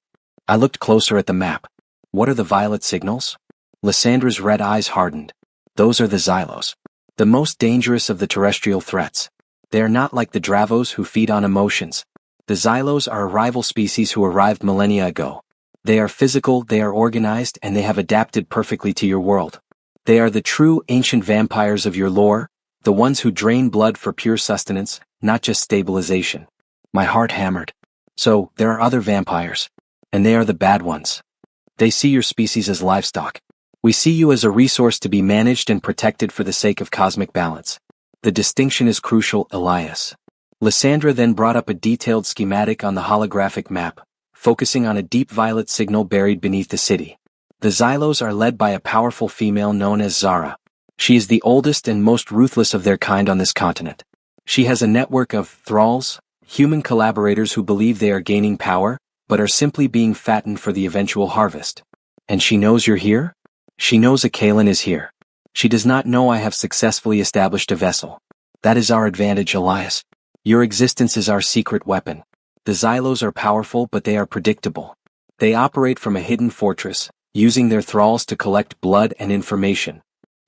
I looked closer at the map. What are the violet signals? Lysandra's red eyes hardened. Those are the Xylos. The most dangerous of the terrestrial threats. They are not like the Dravos who feed on emotions. The Xylos are a rival species who arrived millennia ago. They are physical, they are organized, and they have adapted perfectly to your world. They are the true ancient vampires of your lore, the ones who drain blood for pure sustenance, not just stabilization. My heart hammered. So, there are other vampires. And they are the bad ones. They see your species as livestock. We see you as a resource to be managed and protected for the sake of cosmic balance. The distinction is crucial, Elias. Lysandra then brought up a detailed schematic on the holographic map, focusing on a deep violet signal buried beneath the city. The Xylos are led by a powerful female known as Zara. She is the oldest and most ruthless of their kind on this continent. She has a network of thralls, human collaborators who believe they are gaining power, but are simply being fattened for the eventual harvest. And she knows you're here? She knows a Kalen is here. She does not know I have successfully established a vessel. That is our advantage, Elias. Your existence is our secret weapon. The Xylos are powerful, but they are predictable. They operate from a hidden fortress, using their thralls to collect blood and information.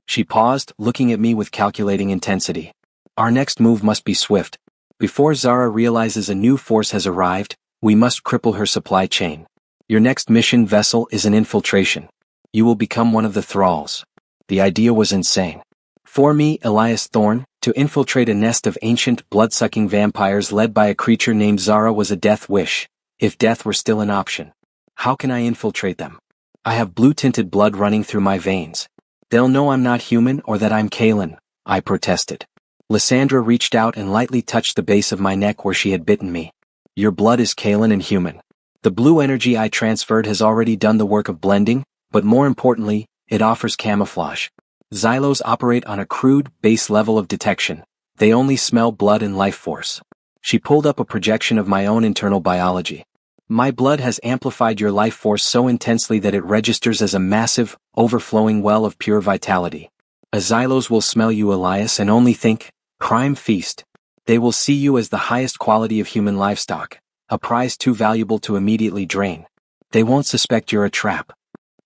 She paused, looking at me with calculating intensity. Our next move must be swift. Before Zara realizes a new force has arrived, we must cripple her supply chain. Your next mission vessel is an infiltration. You will become one of the thralls. The idea was insane. For me, Elias Thorne, to infiltrate a nest of ancient, blood-sucking vampires led by a creature named Zara was a death wish, if death were still an option. How can I infiltrate them? I have blue-tinted blood running through my veins. They'll know I'm not human or that I'm Kalen, I protested. Lysandra reached out and lightly touched the base of my neck where she had bitten me. Your blood is Kalen and human. The blue energy I transferred has already done the work of blending, but more importantly, it offers camouflage. Xylos operate on a crude, base level of detection. They only smell blood and life force. She pulled up a projection of my own internal biology. My blood has amplified your life force so intensely that it registers as a massive, overflowing well of pure vitality. A Xylos will smell you, Elias, and only think, prime feast. They will see you as the highest quality of human livestock, a prize too valuable to immediately drain. They won't suspect you're a trap.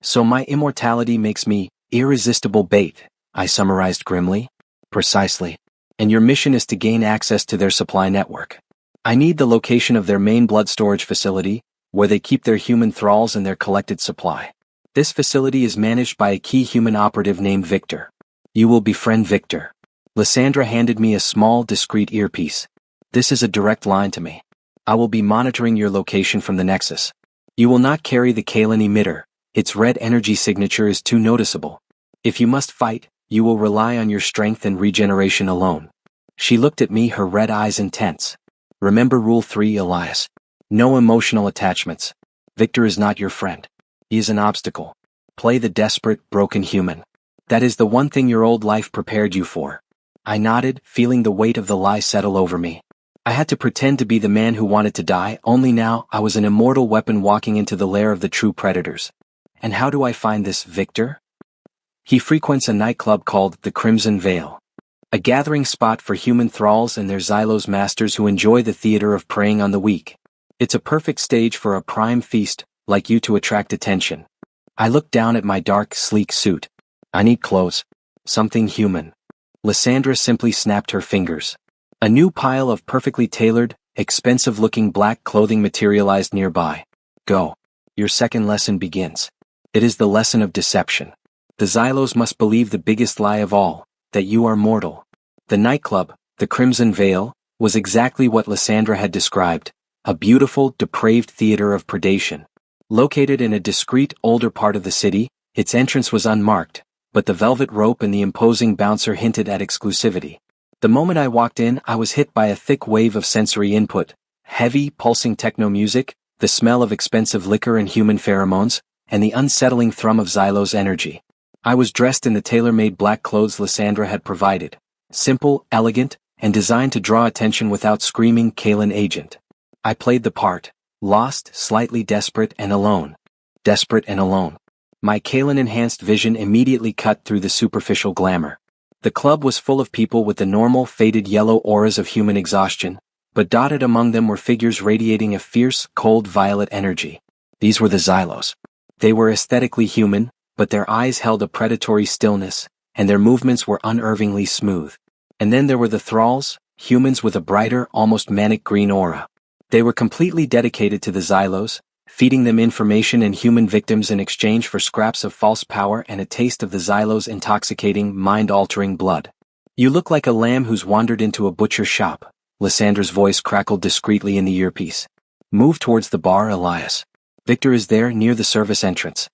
So my immortality makes me irresistible bait, I summarized grimly. Precisely. And your mission is to gain access to their supply network. I need the location of their main blood storage facility, where they keep their human thralls and their collected supply. This facility is managed by a key human operative named Victor. You will befriend Victor. Lysandra handed me a small, discreet earpiece. This is a direct line to me. I will be monitoring your location from the Nexus. You will not carry the Kalen emitter. Its red energy signature is too noticeable. If you must fight, you will rely on your strength and regeneration alone. She looked at me, her red eyes intense. Remember Rule 3, Elias. No emotional attachments. Victor is not your friend. He is an obstacle. Play the desperate, broken human. That is the one thing your old life prepared you for. I nodded, feeling the weight of the lie settle over me. I had to pretend to be the man who wanted to die, only now I was an immortal weapon walking into the lair of the true predators. And how do I find this Victor? He frequents a nightclub called the Crimson Veil. A gathering spot for human thralls and their Xylos masters who enjoy the theater of preying on the weak. It's a perfect stage for a prime feast, like you, to attract attention. I looked down at my dark, sleek suit. I need clothes. Something human. Lysandra simply snapped her fingers. A new pile of perfectly tailored, expensive-looking black clothing materialized nearby. Go. Your second lesson begins. It is the lesson of deception. The Xylos must believe the biggest lie of all, that you are mortal. The nightclub, the Crimson Veil, was exactly what Lysandra had described, a beautiful, depraved theater of predation. Located in a discreet, older part of the city, its entrance was unmarked, but the velvet rope and the imposing bouncer hinted at exclusivity. The moment I walked in, I was hit by a thick wave of sensory input, heavy, pulsing techno music, the smell of expensive liquor and human pheromones, and the unsettling thrum of Xylos energy. I was dressed in the tailor-made black clothes Lysandra had provided, simple, elegant, and designed to draw attention without screaming Kalen agent. I played the part, lost, slightly desperate and alone. Desperate and alone. My Kalen-enhanced vision immediately cut through the superficial glamour. The club was full of people with the normal faded yellow auras of human exhaustion, but dotted among them were figures radiating a fierce, cold violet energy. These were the Xylos. They were aesthetically human, but their eyes held a predatory stillness, and their movements were unnervingly smooth. And then there were the thralls, humans with a brighter, almost manic green aura. They were completely dedicated to the Xylos, feeding them information and human victims in exchange for scraps of false power and a taste of the Xylos' intoxicating, mind-altering blood. You look like a lamb who's wandered into a butcher shop, Lysandra's voice crackled discreetly in the earpiece. Move towards the bar, Elias. Victor is there near the service entrance.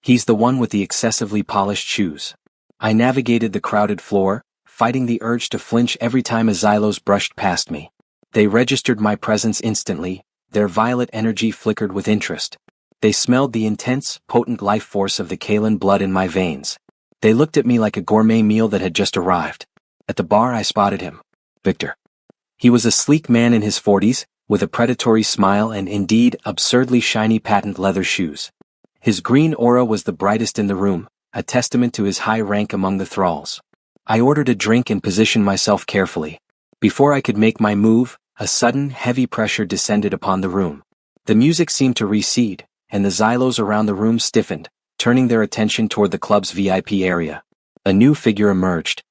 He's the one with the excessively polished shoes. I navigated the crowded floor, fighting the urge to flinch every time a Xylos brushed past me. They registered my presence instantly, their violet energy flickered with interest. They smelled the intense, potent life force of the Kalen blood in my veins. They looked at me like a gourmet meal that had just arrived. At the bar I spotted him. Victor. He was a sleek man in his 40s, with a predatory smile and indeed absurdly shiny patent leather shoes. His green aura was the brightest in the room, a testament to his high rank among the thralls. I ordered a drink and positioned myself carefully. Before I could make my move, a sudden, heavy pressure descended upon the room. The music seemed to recede, and the Xylos around the room stiffened, turning their attention toward the club's VIP area. A new figure emerged.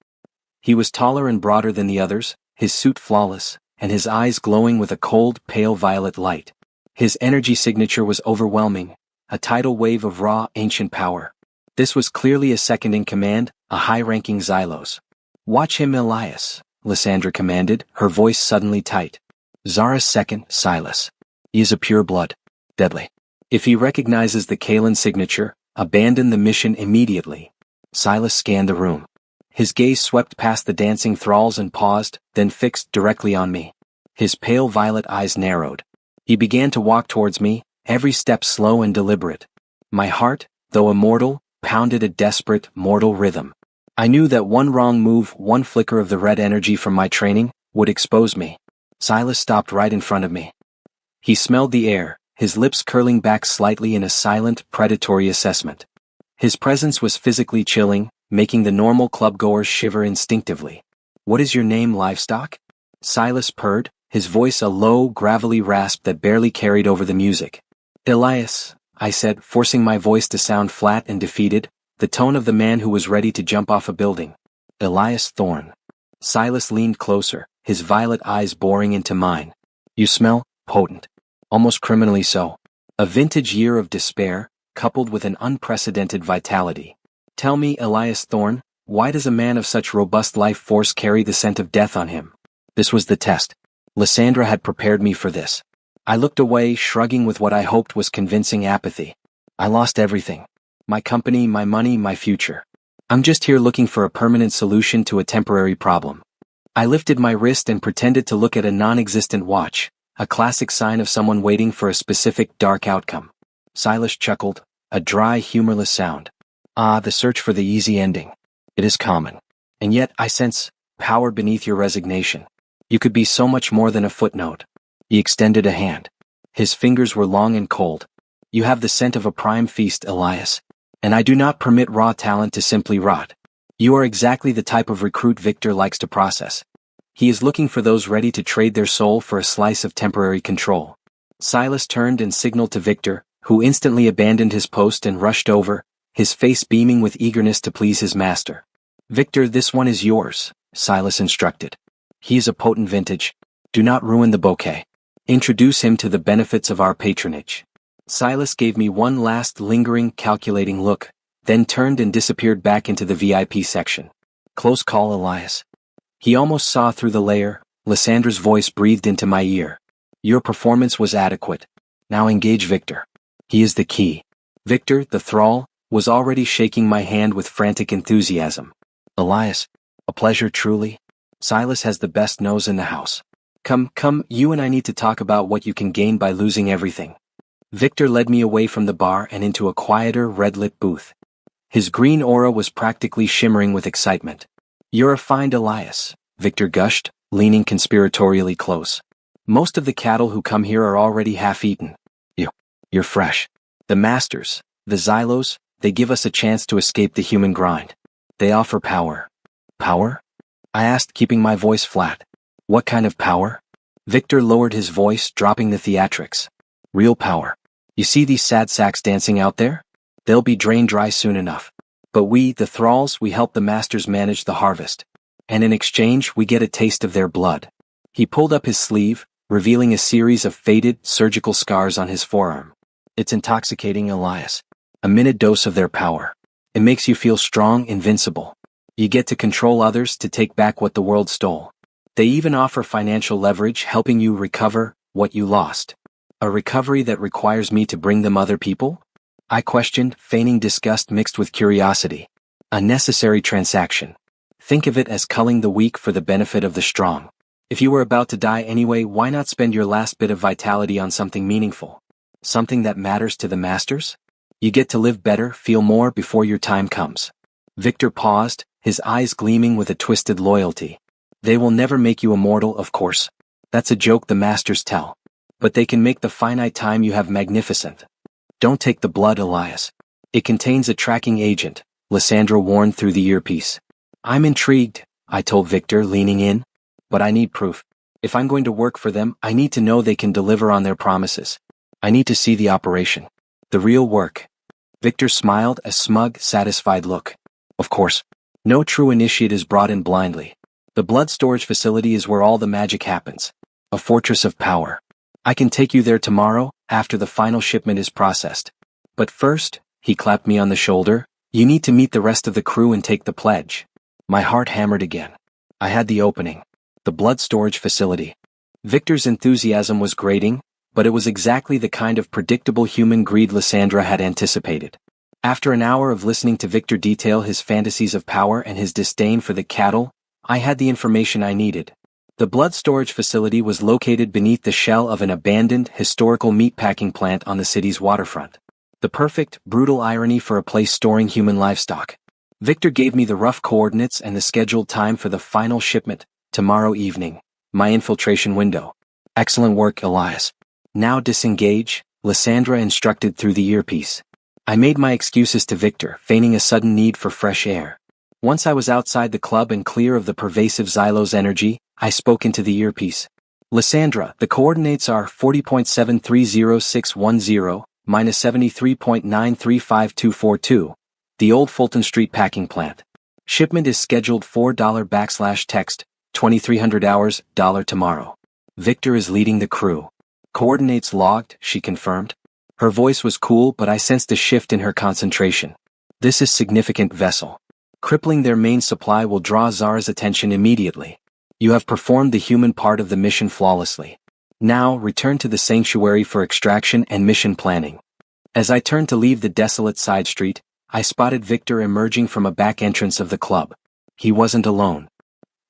He was taller and broader than the others, his suit flawless, and his eyes glowing with a cold, pale violet light. His energy signature was overwhelming, a tidal wave of raw, ancient power. This was clearly a second-in-command, a high-ranking Xylos. Watch him, Elias, Lysandra commanded, her voice suddenly tight. Zara's second, Silas. He is a pure blood. Deadly. If he recognizes the Kalen signature, abandon the mission immediately. Silas scanned the room. His gaze swept past the dancing thralls and paused, then fixed directly on me. His pale violet eyes narrowed. He began to walk towards me, every step slow and deliberate. My heart, though immortal, pounded a desperate, mortal rhythm. I knew that one wrong move, one flicker of the red energy from my training, would expose me. Silas stopped right in front of me. He smelled the air, his lips curling back slightly in a silent, predatory assessment. His presence was physically chilling, making the normal clubgoers shiver instinctively. What is your name, livestock? Silas purred, his voice a low, gravelly rasp that barely carried over the music. Elias, I said, forcing my voice to sound flat and defeated, the tone of the man who was ready to jump off a building. Elias Thorne. Silas leaned closer, his violet eyes boring into mine. You smell potent. Almost criminally so. A vintage year of despair, coupled with an unprecedented vitality. Tell me, Elias Thorne, why does a man of such robust life force carry the scent of death on him? This was the test. Lysandra had prepared me for this. I looked away, shrugging with what I hoped was convincing apathy. I lost everything. My company, my money, my future. I'm just here looking for a permanent solution to a temporary problem. I lifted my wrist and pretended to look at a non-existent watch, a classic sign of someone waiting for a specific dark outcome. Silas chuckled, a dry, humorless sound. Ah, the search for the easy ending. It is common. And yet, I sense power beneath your resignation. You could be so much more than a footnote. He extended a hand. His fingers were long and cold. You have the scent of a prime feast, Elias. And I do not permit raw talent to simply rot. You are exactly the type of recruit Victor likes to process. He is looking for those ready to trade their soul for a slice of temporary control. Silas turned and signaled to Victor, who instantly abandoned his post and rushed over, his face beaming with eagerness to please his master. Victor, this one is yours, Silas instructed. He is a potent vintage. Do not ruin the bouquet. Introduce him to the benefits of our patronage. Silas gave me one last lingering, calculating look, then turned and disappeared back into the VIP section. Close call, Elias. He almost saw through the layer. Lysandra's voice breathed into my ear. Your performance was adequate. Now engage Victor. He is the key. Victor, the thrall, was already shaking my hand with frantic enthusiasm. Elias, a pleasure truly. Silas has the best nose in the house. Come, you and I need to talk about what you can gain by losing everything. Victor led me away from the bar and into a quieter, red-lit booth. His green aura was practically shimmering with excitement. You're a find, Elias, Victor gushed, leaning conspiratorially close. Most of the cattle who come here are already half-eaten. You're fresh. The masters, the Xylos, they give us a chance to escape the human grind. They offer power. Power? I asked, keeping my voice flat. What kind of power? Victor lowered his voice, dropping the theatrics. Real power. You see these sad sacks dancing out there? They'll be drained dry soon enough. But we, the thralls, we help the masters manage the harvest. And in exchange, we get a taste of their blood. He pulled up his sleeve, revealing a series of faded, surgical scars on his forearm. It's intoxicating, Elias. A minute dose of their power. It makes you feel strong, invincible. You get to control others to take back what the world stole. They even offer financial leverage, helping you recover what you lost. A recovery that requires me to bring them other people? I questioned, feigning disgust mixed with curiosity. A necessary transaction. Think of it as culling the weak for the benefit of the strong. If you were about to die anyway, why not spend your last bit of vitality on something meaningful? Something that matters to the masters? You get to live better, feel more before your time comes. Victor paused, his eyes gleaming with a twisted loyalty. They will never make you immortal, of course. That's a joke the masters tell. But they can make the finite time you have magnificent. Don't take the blood, Elias. It contains a tracking agent, Lysandra warned through the earpiece. I'm intrigued, I told Victor, leaning in. But I need proof. If I'm going to work for them, I need to know they can deliver on their promises. I need to see the operation. The real work. Victor smiled, a smug, satisfied look. Of course. No true initiate is brought in blindly. The blood storage facility is where all the magic happens. A fortress of power. I can take you there tomorrow, after the final shipment is processed. But first, he clapped me on the shoulder, you need to meet the rest of the crew and take the pledge. My heart hammered again. I had the opening. The blood storage facility. Victor's enthusiasm was grating, but it was exactly the kind of predictable human greed Lysandra had anticipated. After an hour of listening to Victor detail his fantasies of power and his disdain for the cattle, I had the information I needed. The blood storage facility was located beneath the shell of an abandoned, historical meatpacking plant on the city's waterfront. The perfect, brutal irony for a place storing human livestock. Victor gave me the rough coordinates and the scheduled time for the final shipment, tomorrow evening, my infiltration window. Excellent work, Elias. Now disengage, Lysandra instructed through the earpiece. I made my excuses to Victor, feigning a sudden need for fresh air. Once I was outside the club and clear of the pervasive Xylos energy, I spoke into the earpiece. Lysandra, the coordinates are 40.730610, minus 73.935242, the old Fulton Street packing plant. Shipment is scheduled $4/text, 2300 hours, tomorrow. Victor is leading the crew. Coordinates logged, she confirmed. Her voice was cool, but I sensed a shift in her concentration. This is significant, vessel. Crippling their main supply will draw Zara's attention immediately. You have performed the human part of the mission flawlessly. Now, return to the sanctuary for extraction and mission planning. As I turned to leave the desolate side street, I spotted Victor emerging from a back entrance of the club. He wasn't alone.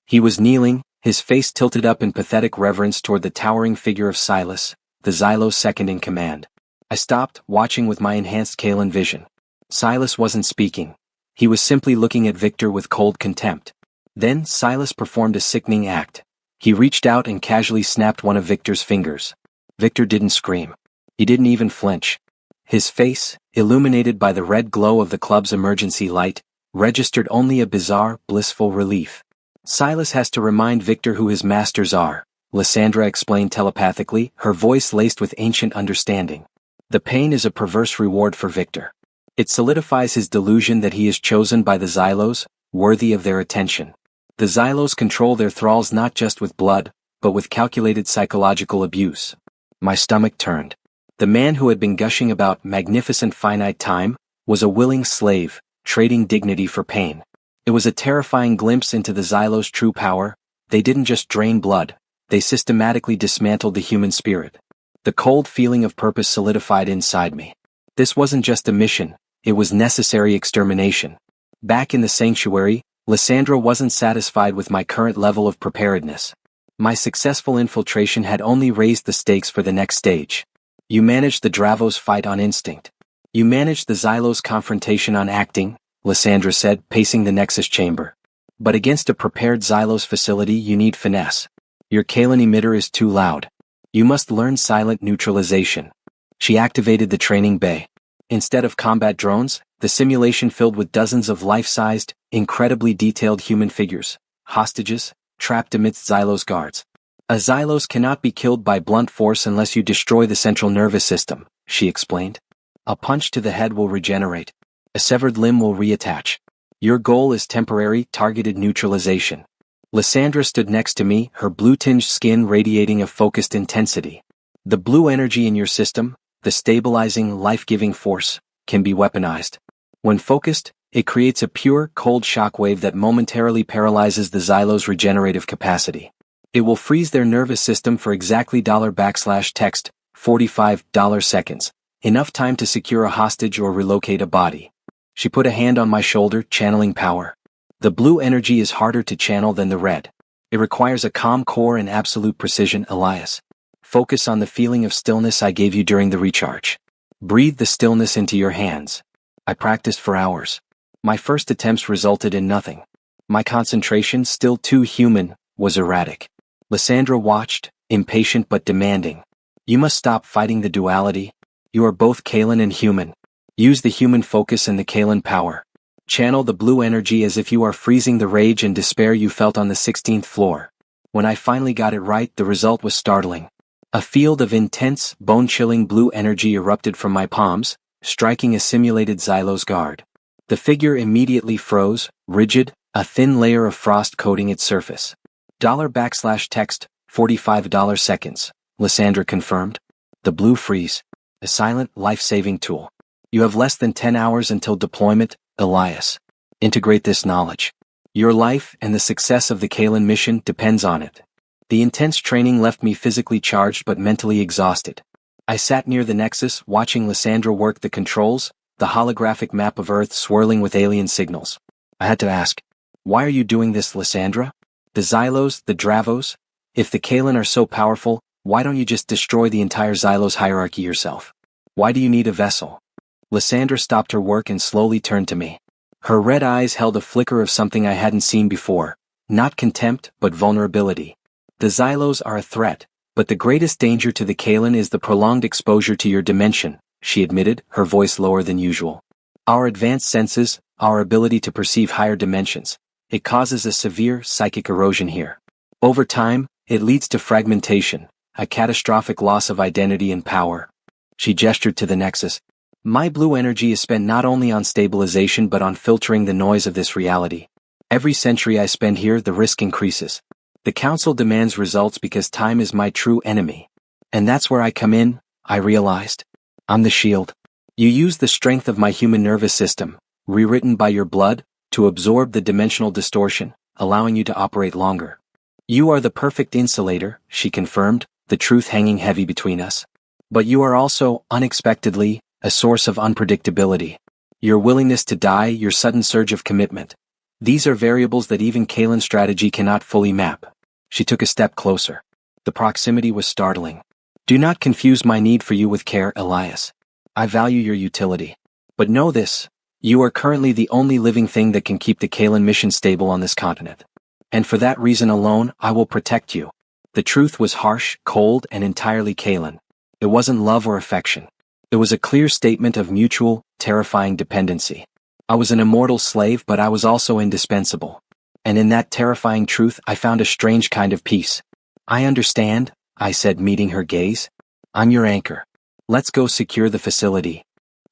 He was kneeling, his face tilted up in pathetic reverence toward the towering figure of Silas, the Xylos second in command. I stopped, watching with my enhanced Kalan vision. Silas wasn't speaking. He was simply looking at Victor with cold contempt. Then Silas performed a sickening act. He reached out and casually snapped one of Victor's fingers. Victor didn't scream. He didn't even flinch. His face, illuminated by the red glow of the club's emergency light, registered only a bizarre, blissful relief. Silas has to remind Victor who his masters are, Lysandra explained telepathically, her voice laced with ancient understanding. The pain is a perverse reward for Victor. It solidifies his delusion that he is chosen by the Xylos, worthy of their attention. The Xylos control their thralls not just with blood, but with calculated psychological abuse. My stomach turned. The man who had been gushing about magnificent finite time was a willing slave, trading dignity for pain. It was a terrifying glimpse into the Xylos' true power. They didn't just drain blood, they systematically dismantled the human spirit. The cold feeling of purpose solidified inside me. This wasn't just a mission, it was necessary extermination. Back in the sanctuary, Lysandra wasn't satisfied with my current level of preparedness. My successful infiltration had only raised the stakes for the next stage. You managed the Dravos fight on instinct. You managed the Xylos confrontation on acting, Lysandra said, pacing the Nexus chamber. But against a prepared Xylos facility you need finesse. Your Kalan emitter is too loud. You must learn silent neutralization. She activated the training bay. Instead of combat drones, the simulation filled with dozens of life-sized, incredibly detailed human figures, hostages, trapped amidst Xylos guards. A Xylos cannot be killed by blunt force unless you destroy the central nervous system, she explained. A punch to the head will regenerate. A severed limb will reattach. Your goal is temporary, targeted neutralization. Lysandra stood next to me, her blue-tinged skin radiating a focused intensity. The blue energy in your system, the stabilizing, life-giving force, can be weaponized. When focused, it creates a pure, cold shockwave that momentarily paralyzes the Xylos' regenerative capacity. It will freeze their nervous system for exactly $text, $45 seconds, enough time to secure a hostage or relocate a body. She put a hand on my shoulder, channeling power. The blue energy is harder to channel than the red. It requires a calm core and absolute precision, Elias. Focus on the feeling of stillness I gave you during the recharge. Breathe the stillness into your hands. I practiced for hours. My first attempts resulted in nothing. My concentration, still too human, was erratic. Lysandra watched, impatient but demanding. You must stop fighting the duality. You are both Kalan and human. Use the human focus and the Kalan power. Channel the blue energy as if you are freezing the rage and despair you felt on the 16th floor. When I finally got it right, the result was startling. A field of intense, bone-chilling blue energy erupted from my palms, striking a simulated Xylos guard. The figure immediately froze, rigid, a thin layer of frost coating its surface. $text, $45 seconds, Lysandra confirmed. The blue freeze. A silent, life-saving tool. You have less than 10 hours until deployment, Elias. Integrate this knowledge. Your life and the success of the Kalan mission depends on it. The intense training left me physically charged but mentally exhausted. I sat near the Nexus, watching Lysandra work the controls, the holographic map of Earth swirling with alien signals. I had to ask, why are you doing this, Lysandra? The Xylos, the Dravos? If the Kalan are so powerful, why don't you just destroy the entire Xylos hierarchy yourself? Why do you need a vessel? Lysandra stopped her work and slowly turned to me. Her red eyes held a flicker of something I hadn't seen before, not contempt, but vulnerability. The Xylos are a threat, but the greatest danger to the Kalan is the prolonged exposure to your dimension, she admitted, her voice lower than usual. Our advanced senses, our ability to perceive higher dimensions, it causes a severe psychic erosion here. Over time, it leads to fragmentation, a catastrophic loss of identity and power. She gestured to the Nexus. My blue energy is spent not only on stabilization but on filtering the noise of this reality. Every century I spend here, the risk increases. The Council demands results because time is my true enemy. And that's where I come in, I realized. I'm the shield. You use the strength of my human nervous system, rewritten by your blood, to absorb the dimensional distortion, allowing you to operate longer. You are the perfect insulator, she confirmed, the truth hanging heavy between us. But you are also, unexpectedly, a source of unpredictability. Your willingness to die, your sudden surge of commitment. These are variables that even Kalan's strategy cannot fully map. She took a step closer. The proximity was startling. Do not confuse my need for you with care, Elias. I value your utility. But know this, you are currently the only living thing that can keep the Kalan mission stable on this continent. And for that reason alone, I will protect you. The truth was harsh, cold, and entirely Kalan. It wasn't love or affection. It was a clear statement of mutual, terrifying dependency. I was an immortal slave, but I was also indispensable. And in that terrifying truth, I found a strange kind of peace. I understand, I said, meeting her gaze. I'm your anchor. Let's go secure the facility.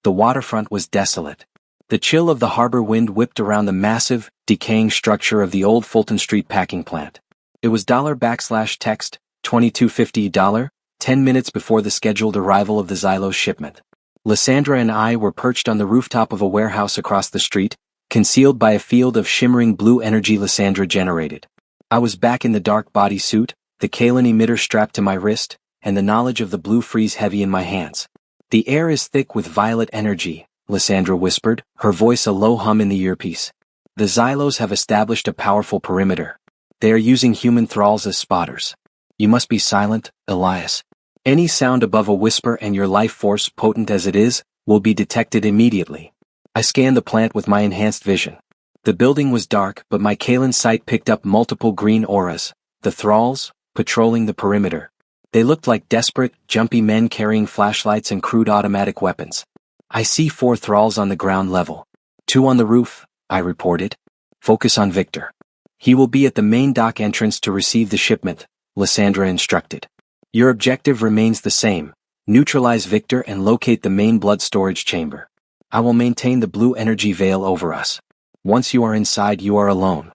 The waterfront was desolate. The chill of the harbor wind whipped around the massive, decaying structure of the old Fulton Street packing plant. It was $text, $22.50, 10 minutes before the scheduled arrival of the Xylos shipment. Lysandra and I were perched on the rooftop of a warehouse across the street, concealed by a field of shimmering blue energy Lysandra generated. I was back in the dark bodysuit, the Kalen emitter strapped to my wrist, and the knowledge of the blue freeze heavy in my hands. The air is thick with violet energy, Lysandra whispered, her voice a low hum in the earpiece. The Xylos have established a powerful perimeter. They are using human thralls as spotters. You must be silent, Elias. Any sound above a whisper and your life force, potent as it is, will be detected immediately. I scanned the plant with my enhanced vision. The building was dark, but my Kalen sight picked up multiple green auras, the thralls, patrolling the perimeter. They looked like desperate, jumpy men carrying flashlights and crude automatic weapons. I see 4 thralls on the ground level. 2 on the roof, I reported. Focus on Victor. He will be at the main dock entrance to receive the shipment, Lysandra instructed. Your objective remains the same, neutralize Victor and locate the main blood storage chamber. I will maintain the blue energy veil over us. Once you are inside, you are alone.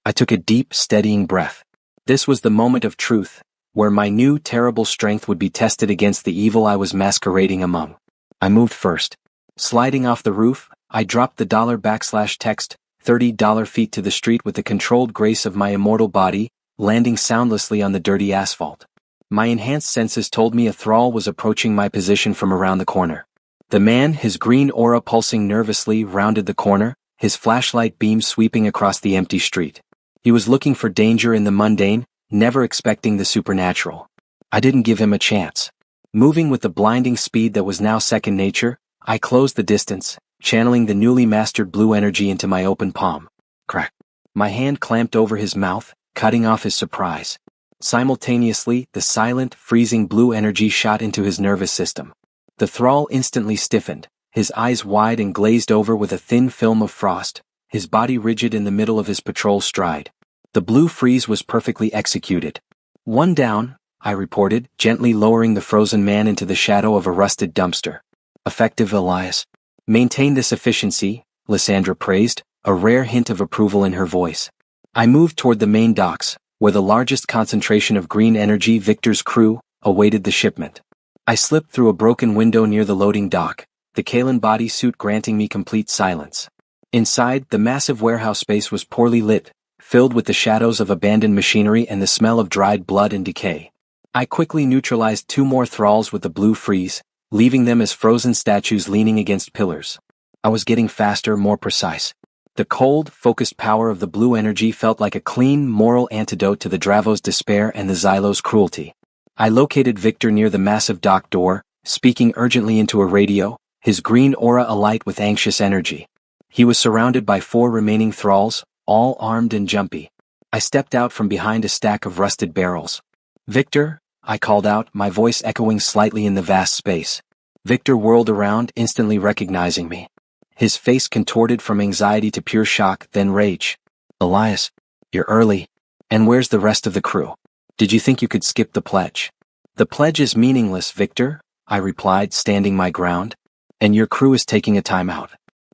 I took a deep, steadying breath. This was the moment of truth, where my new, terrible strength would be tested against the evil I was masquerading among. I moved first. Sliding off the roof, I dropped the $text, $30 feet to the street with the controlled grace of my immortal body, landing soundlessly on the dirty asphalt. My enhanced senses told me a thrall was approaching my position from around the corner. The man, his green aura pulsing nervously, rounded the corner, his flashlight beam sweeping across the empty street. He was looking for danger in the mundane, never expecting the supernatural. I didn't give him a chance. Moving with the blinding speed that was now second nature, I closed the distance, channeling the newly mastered blue energy into my open palm. Crack. My hand clamped over his mouth, cutting off his surprise. Simultaneously, the silent, freezing blue energy shot into his nervous system. The thrall instantly stiffened, his eyes wide and glazed over with a thin film of frost, his body rigid in the middle of his patrol stride. The blue freeze was perfectly executed. 1 down, I reported, gently lowering the frozen man into the shadow of a rusted dumpster. Effective, Elias. Maintain this efficiency, Lysandra praised, a rare hint of approval in her voice. I moved toward the main docks, where the largest concentration of green energy, Victor's crew, awaited the shipment. I slipped through a broken window near the loading dock, the Kalen bodysuit granting me complete silence. Inside, the massive warehouse space was poorly lit, filled with the shadows of abandoned machinery and the smell of dried blood and decay. I quickly neutralized 2 more thralls with the blue freeze, leaving them as frozen statues leaning against pillars. I was getting faster, more precise. The cold, focused power of the blue energy felt like a clean, moral antidote to the Dravos' despair and the Xylos' cruelty. I located Victor near the massive dock door, speaking urgently into a radio, his green aura alight with anxious energy. He was surrounded by 4 remaining thralls, all armed and jumpy. I stepped out from behind a stack of rusted barrels. Victor, I called out, my voice echoing slightly in the vast space. Victor whirled around, instantly recognizing me. His face contorted from anxiety to pure shock, then rage. Elias, you're early. And where's the rest of the crew? Did you think you could skip the pledge? The pledge is meaningless, Victor, I replied, standing my ground. And your crew is taking a time out.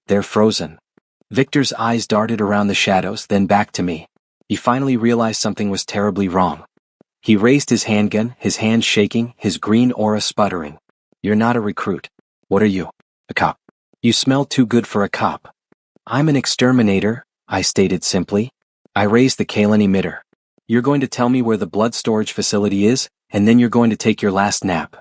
They're frozen. Victor's eyes darted around the shadows, then back to me. He finally realized something was terribly wrong. He raised his handgun, his hand shaking, his green aura sputtering. You're not a recruit. What are you? A cop. You smell too good for a cop. I'm an exterminator, I stated simply. I raised the Kalen emitter. You're going to tell me where the blood storage facility is, and then you're going to take your last nap.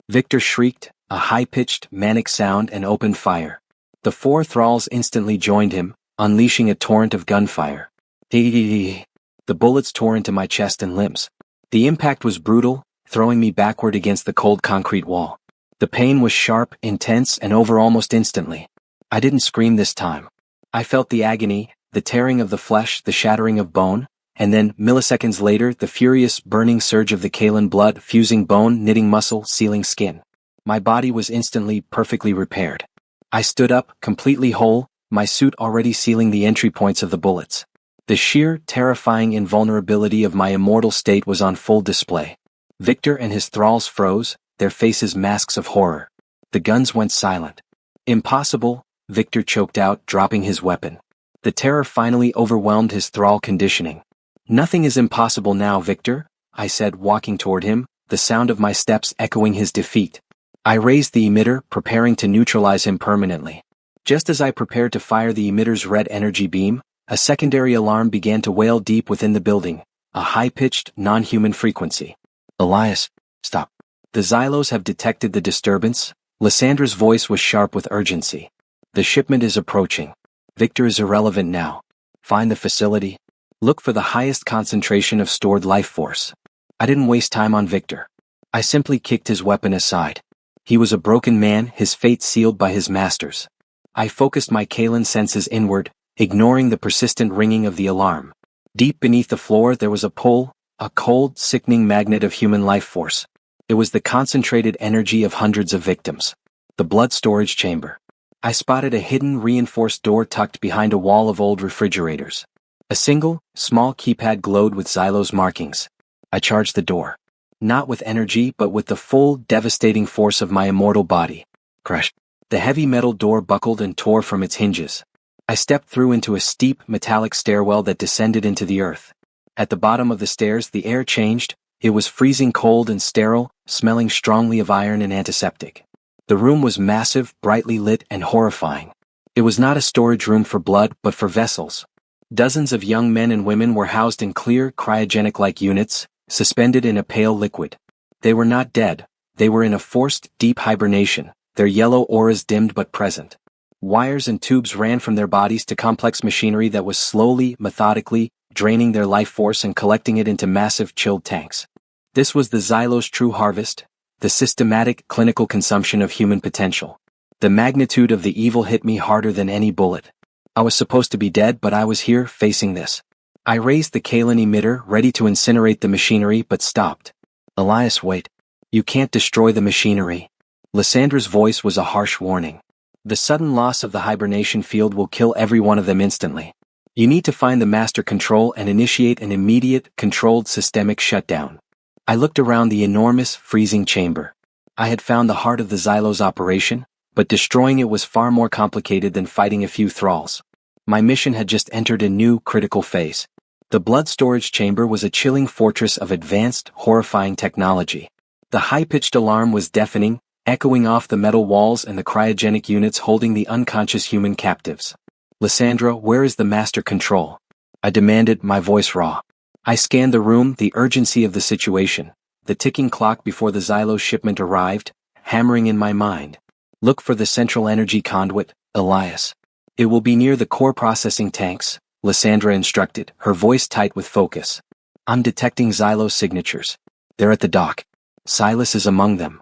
Victor shrieked, a high-pitched, manic sound, and opened fire. The 4 thralls instantly joined him, unleashing a torrent of gunfire. The bullets tore into my chest and limbs. The impact was brutal, throwing me backward against the cold concrete wall. The pain was sharp, intense, and over almost instantly. I didn't scream this time. I felt the agony, the tearing of the flesh, the shattering of bone, and then, milliseconds later, the furious, burning surge of the Kalen blood, fusing bone, knitting muscle, sealing skin. My body was instantly, perfectly repaired. I stood up, completely whole, my suit already sealing the entry points of the bullets. The sheer, terrifying invulnerability of my immortal state was on full display. Victor and his thralls froze, their faces masks of horror. The guns went silent. Impossible, Victor choked out, dropping his weapon. The terror finally overwhelmed his thrall conditioning. Nothing is impossible now, Victor, I said, walking toward him, the sound of my steps echoing his defeat. I raised the emitter, preparing to neutralize him permanently. Just as I prepared to fire the emitter's red energy beam, a secondary alarm began to wail deep within the building, a high-pitched, non-human frequency. Elias, stop. The Xylos have detected the disturbance. Lyssandra's voice was sharp with urgency. The shipment is approaching. Victor is irrelevant now. Find the facility. Look for the highest concentration of stored life force. I didn't waste time on Victor. I simply kicked his weapon aside. He was a broken man, his fate sealed by his masters. I focused my Kalan senses inward, ignoring the persistent ringing of the alarm. Deep beneath the floor there was a pull, a cold, sickening magnet of human life force. It was the concentrated energy of hundreds of victims. The blood storage chamber. I spotted a hidden, reinforced door tucked behind a wall of old refrigerators. A single, small keypad glowed with Xylos markings. I charged the door. Not with energy but with the full, devastating force of my immortal body. Crash. The heavy metal door buckled and tore from its hinges. I stepped through into a steep, metallic stairwell that descended into the earth. At the bottom of the stairs the air changed. It was freezing cold and sterile, smelling strongly of iron and antiseptic. The room was massive, brightly lit, and horrifying. It was not a storage room for blood, but for vessels. Dozens of young men and women were housed in clear, cryogenic-like units, suspended in a pale liquid. They were not dead. They were in a forced, deep hibernation, their yellow auras dimmed but present. Wires and tubes ran from their bodies to complex machinery that was slowly, methodically, draining their life force and collecting it into massive, chilled tanks. This was the Xylos' true harvest, the systematic, clinical consumption of human potential. The magnitude of the evil hit me harder than any bullet. I was supposed to be dead, but I was here, facing this. I raised the Kalan emitter, ready to incinerate the machinery, but stopped. Elias, wait. You can't destroy the machinery. Lyssandra's voice was a harsh warning. The sudden loss of the hibernation field will kill every one of them instantly. You need to find the master control and initiate an immediate, controlled systemic shutdown. I looked around the enormous, freezing chamber. I had found the heart of the Xylos operation, but destroying it was far more complicated than fighting a few thralls. My mission had just entered a new, critical phase. The blood storage chamber was a chilling fortress of advanced, horrifying technology. The high-pitched alarm was deafening, echoing off the metal walls and the cryogenic units holding the unconscious human captives. Lysandra, where is the master control? I demanded, my voice raw. I scanned the room, the urgency of the situation, the ticking clock before the Xylos shipment arrived, hammering in my mind. Look for the central energy conduit, Elias. It will be near the core processing tanks, Lysandra instructed, her voice tight with focus. I'm detecting Xylos signatures. They're at the dock. Silas is among them.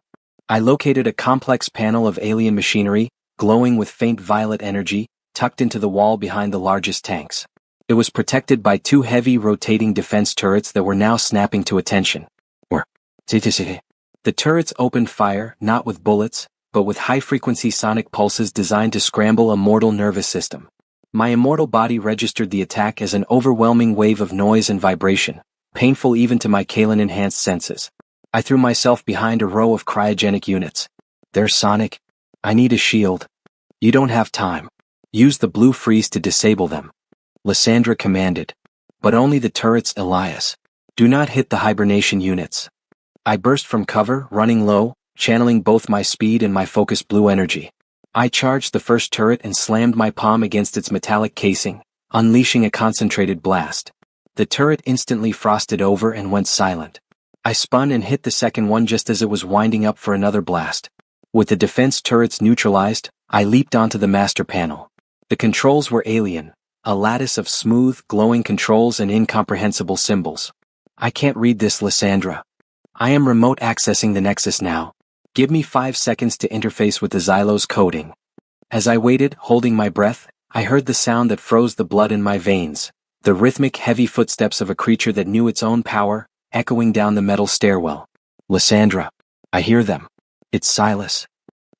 I located a complex panel of alien machinery, glowing with faint violet energy, tucked into the wall behind the largest tanks. It was protected by two heavy rotating defense turrets that were now snapping to attention. The turrets opened fire, not with bullets, but with high-frequency sonic pulses designed to scramble a mortal nervous system. My immortal body registered the attack as an overwhelming wave of noise and vibration, painful even to my Kalan-enhanced senses. I threw myself behind a row of cryogenic units. They're sonic. I need a shield. You don't have time. Use the blue freeze to disable them. Lysandra commanded. But only the turrets, Elias. Do not hit the hibernation units. I burst from cover, running low, channeling both my speed and my focused blue energy. I charged the first turret and slammed my palm against its metallic casing, unleashing a concentrated blast. The turret instantly frosted over and went silent. I spun and hit the second one just as it was winding up for another blast. With the defense turrets neutralized, I leaped onto the master panel. The controls were alien, a lattice of smooth, glowing controls and incomprehensible symbols. I can't read this, Lysandra. I am remote accessing the Nexus now. Give me 5 seconds to interface with the Xylos coding. As I waited, holding my breath, I heard the sound that froze the blood in my veins, the rhythmic, heavy footsteps of a creature that knew its own power, echoing down the metal stairwell. Lysandra. I hear them. It's Silas.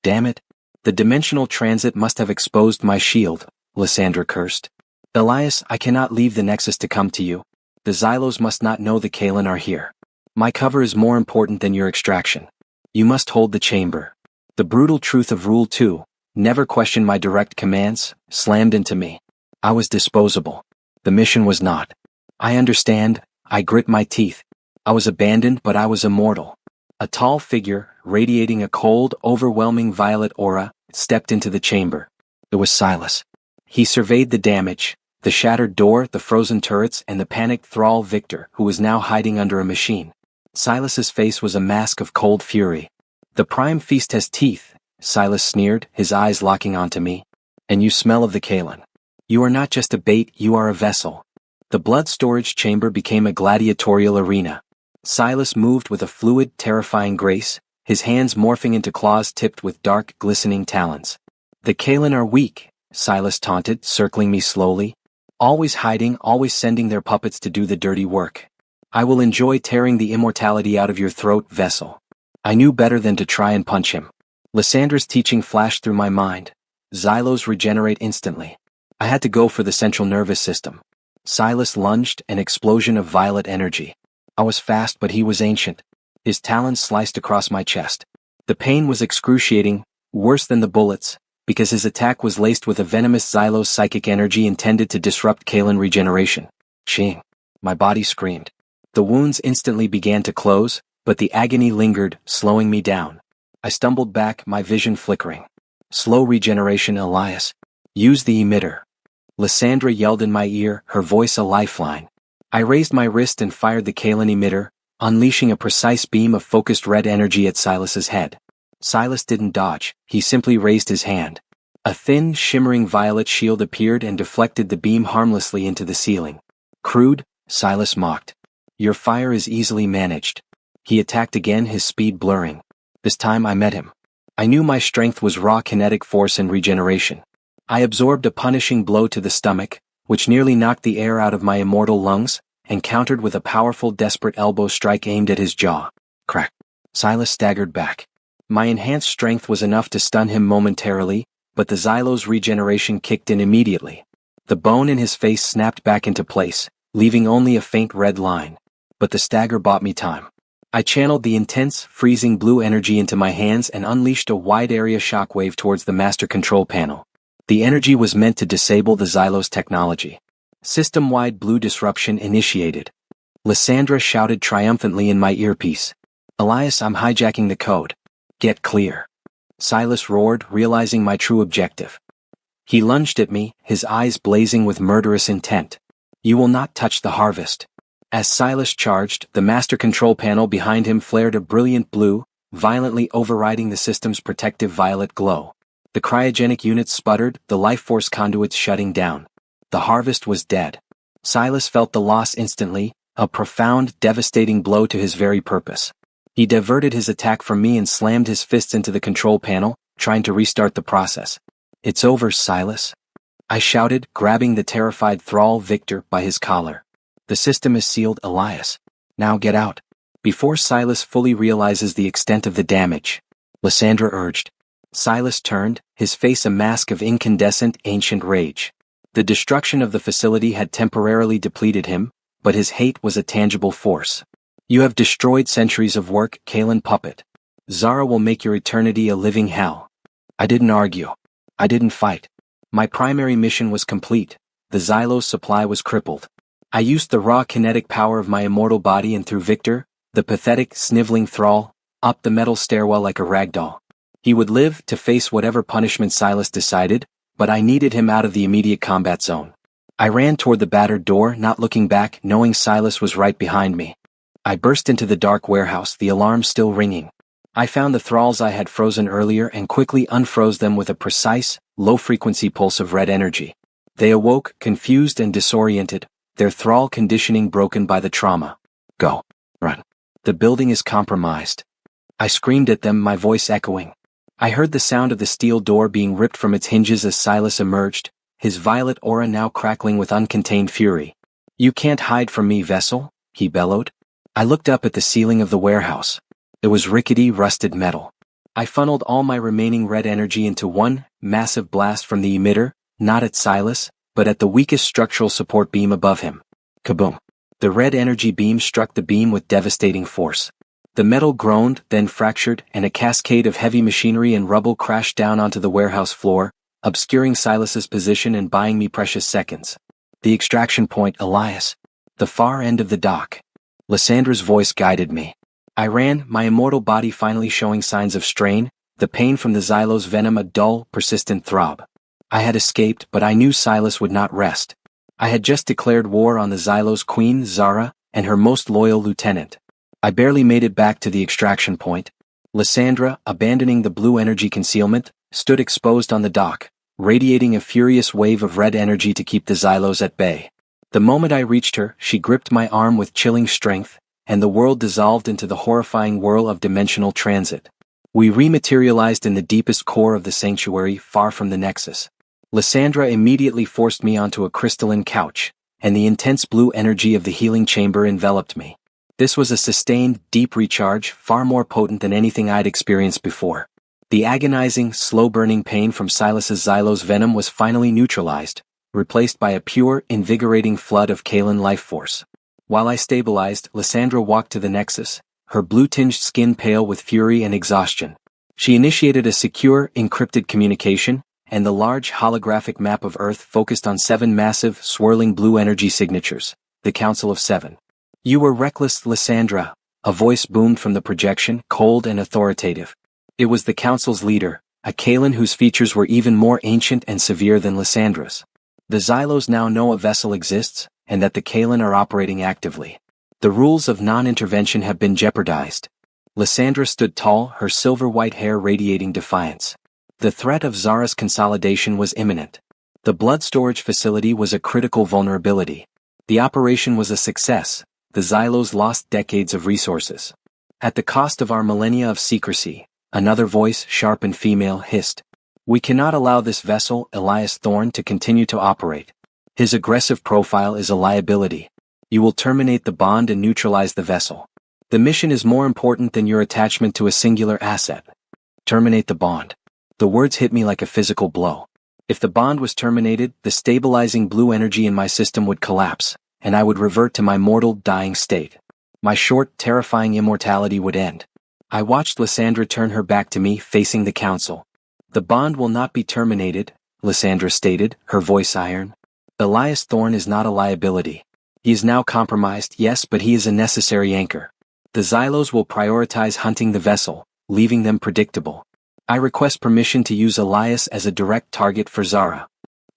Damn it. The dimensional transit must have exposed my shield, Lysandra cursed. Elias, I cannot leave the Nexus to come to you. The Xylos must not know the Kalan are here. My cover is more important than your extraction. You must hold the chamber. The brutal truth of Rule 2, never question my direct commands, slammed into me. I was disposable. The mission was not. I understand. I grit my teeth. I was abandoned, but I was immortal. A tall figure, radiating a cold, overwhelming violet aura, stepped into the chamber. It was Silas. He surveyed the damage, the shattered door, the frozen turrets, and the panicked thrall Victor, who was now hiding under a machine. Silas's face was a mask of cold fury. "The Prime Feast has teeth," Silas sneered, his eyes locking onto me. "And you smell of the Kalan. You are not just a bait, you are a vessel." The blood storage chamber became a gladiatorial arena. Silas moved with a fluid, terrifying grace, his hands morphing into claws tipped with dark, glistening talons. "The Kalan are weak," Silas taunted, circling me slowly. "Always hiding, always sending their puppets to do the dirty work. I will enjoy tearing the immortality out of your throat, vessel." I knew better than to try and punch him. Lysandra's teaching flashed through my mind. Xylos regenerate instantly. I had to go for the central nervous system. Silas lunged, an explosion of violet energy. I was fast, but he was ancient. His talons sliced across my chest. The pain was excruciating, worse than the bullets, because his attack was laced with a venomous Xylos psychic energy intended to disrupt Kalan regeneration. Ching! My body screamed. The wounds instantly began to close, but the agony lingered, slowing me down. I stumbled back, my vision flickering. "Slow regeneration, Elias. Use the emitter." Lysandra yelled in my ear, her voice a lifeline. I raised my wrist and fired the Kalan emitter, unleashing a precise beam of focused red energy at Silas's head. Silas didn't dodge, he simply raised his hand. A thin, shimmering violet shield appeared and deflected the beam harmlessly into the ceiling. "Crude," Silas mocked. "Your fire is easily managed." He attacked again, his speed blurring. This time I met him. I knew my strength was raw kinetic force and regeneration. I absorbed a punishing blow to the stomach, which nearly knocked the air out of my immortal lungs, and countered with a powerful, desperate elbow strike aimed at his jaw. Crack! Silas staggered back. My enhanced strength was enough to stun him momentarily, but the Xylos regeneration kicked in immediately. The bone in his face snapped back into place, leaving only a faint red line. But the stagger bought me time. I channeled the intense, freezing blue energy into my hands and unleashed a wide-area shockwave towards the master control panel. The energy was meant to disable the Xylos technology. System-wide blue disruption initiated. Lysandra shouted triumphantly in my earpiece. "Elias, I'm hijacking the code. Get clear." Silas roared, realizing my true objective. He lunged at me, his eyes blazing with murderous intent. "You will not touch the harvest." As Silas charged, the master control panel behind him flared a brilliant blue, violently overriding the system's protective violet glow. The cryogenic units sputtered, the life force conduits shutting down. The harvest was dead. Silas felt the loss instantly, a profound, devastating blow to his very purpose. He diverted his attack from me and slammed his fists into the control panel, trying to restart the process. "It's over, Silas," I shouted, grabbing the terrified thrall Victor by his collar. "The system is sealed, Elias. Now get out." Before Silas fully realizes the extent of the damage, Lysandra urged. Silas turned, his face a mask of incandescent, ancient rage. The destruction of the facility had temporarily depleted him, but his hate was a tangible force. "You have destroyed centuries of work, Kalan puppet. Zara will make your eternity a living hell." I didn't argue. I didn't fight. My primary mission was complete. The Xylos supply was crippled. I used the raw kinetic power of my immortal body and threw Victor, the pathetic, sniveling thrall, up the metal stairwell like a ragdoll. He would live to face whatever punishment Silas decided, but I needed him out of the immediate combat zone. I ran toward the battered door, not looking back, knowing Silas was right behind me. I burst into the dark warehouse, the alarm still ringing. I found the thralls I had frozen earlier and quickly unfroze them with a precise, low-frequency pulse of red energy. They awoke, confused and disoriented, their thrall conditioning broken by the trauma. "Go. Run. The building is compromised." I screamed at them, my voice echoing. I heard the sound of the steel door being ripped from its hinges as Silas emerged, his violet aura now crackling with uncontained fury. "You can't hide from me, vessel," he bellowed. I looked up at the ceiling of the warehouse. It was rickety, rusted metal. I funneled all my remaining red energy into one massive blast from the emitter, not at Silas, but at the weakest structural support beam above him. Kaboom! The red energy beam struck the beam with devastating force. The metal groaned, then fractured, and a cascade of heavy machinery and rubble crashed down onto the warehouse floor, obscuring Silas's position and buying me precious seconds. "The extraction point, Elias. The far end of the dock." Lysandra's voice guided me. I ran, my immortal body finally showing signs of strain, the pain from the Xylos venom a dull, persistent throb. I had escaped, but I knew Silas would not rest. I had just declared war on the Xylos queen, Zara, and her most loyal lieutenant. I barely made it back to the extraction point. Lysandra, abandoning the blue energy concealment, stood exposed on the dock, radiating a furious wave of red energy to keep the Xylos at bay. The moment I reached her, she gripped my arm with chilling strength, and the world dissolved into the horrifying whirl of dimensional transit. We rematerialized in the deepest core of the sanctuary, far from the Nexus. Lysandra immediately forced me onto a crystalline couch, and the intense blue energy of the healing chamber enveloped me. This was a sustained, deep recharge, far more potent than anything I'd experienced before. The agonizing, slow-burning pain from Silas's Xylos venom was finally neutralized, replaced by a pure, invigorating flood of Kaelan life force. While I stabilized, Lysandra walked to the Nexus, her blue-tinged skin pale with fury and exhaustion. She initiated a secure, encrypted communication, and the large holographic map of Earth focused on 7 massive, swirling blue energy signatures, the Council of 7. "You were reckless, Lysandra," a voice boomed from the projection, cold and authoritative. It was the Council's leader, a Kaelan whose features were even more ancient and severe than Lysandra's. "The Xylos now know a vessel exists, and that the Kaelan are operating actively. The rules of non-intervention have been jeopardized." Lysandra stood tall, her silver-white hair radiating defiance. The threat of Zara's consolidation was imminent. The blood storage facility was a critical vulnerability. The operation was a success. The Xylos lost decades of resources. "At the cost of our millennia of secrecy," another voice, sharp and female, hissed. "We cannot allow this vessel, Elias Thorne, to continue to operate. His aggressive profile is a liability. You will terminate the bond and neutralize the vessel. The mission is more important than your attachment to a singular asset. Terminate the bond." The words hit me like a physical blow. If the bond was terminated, the stabilizing blue energy in my system would collapse, and I would revert to my mortal, dying state. My short, terrifying immortality would end. I watched Lysandra turn her back to me, facing the Council. "The bond will not be terminated," Lysandra stated, her voice iron. "Elias Thorne is not a liability. He is now compromised, yes, but he is a necessary anchor. The Xylos will prioritize hunting the vessel, leaving them predictable. I request permission to use Elias as a direct target for Zara."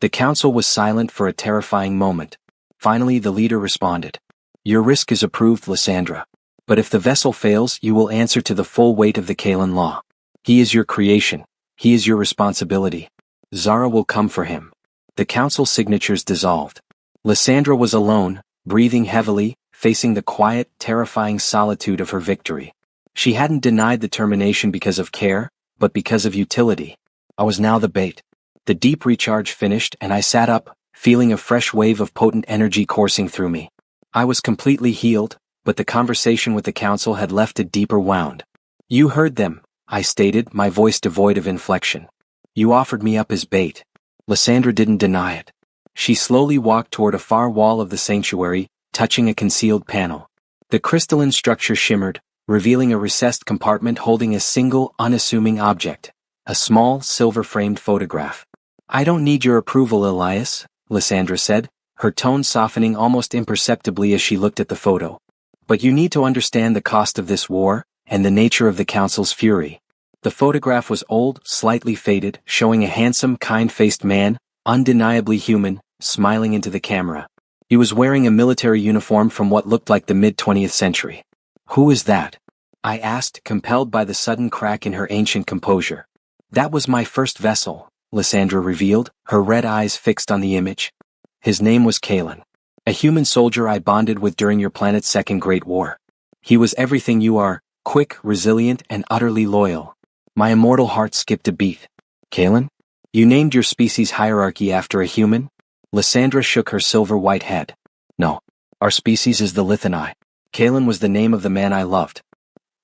The Council was silent for a terrifying moment. Finally the leader responded. "Your risk is approved, Lysandra. But if the vessel fails, you will answer to the full weight of the Kaelan law. He is your creation. He is your responsibility. Zara will come for him." The Council's signatures dissolved. Lysandra was alone, breathing heavily, facing the quiet, terrifying solitude of her victory. She hadn't denied the termination because of care, but because of utility. I was now the bait. The deep recharge finished and I sat up, feeling a fresh wave of potent energy coursing through me. I was completely healed, but the conversation with the Council had left a deeper wound. "You heard them," I stated, my voice devoid of inflection. "You offered me up as bait." Lysandra didn't deny it. She slowly walked toward a far wall of the sanctuary, touching a concealed panel. The crystalline structure shimmered, revealing a recessed compartment holding a single, unassuming object, a small, silver-framed photograph. "I don't need your approval, Elias," Lysandra said, her tone softening almost imperceptibly as she looked at the photo. "But you need to understand the cost of this war, and the nature of the Council's fury." The photograph was old, slightly faded, showing a handsome, kind-faced man, undeniably human, smiling into the camera. He was wearing a military uniform from what looked like the mid-20th century. "Who is that?" I asked, compelled by the sudden crack in her ancient composure. "That was my first vessel," Lysandra revealed, her red eyes fixed on the image. "His name was Kaelan. A human soldier I bonded with during your planet's Second Great War. He was everything you are, quick, resilient, and utterly loyal." My immortal heart skipped a beat. "Kaelan? You named your species hierarchy after a human?" Lysandra shook her silver-white head. "No. Our species is the Lithani. Kaelan was the name of the man I loved.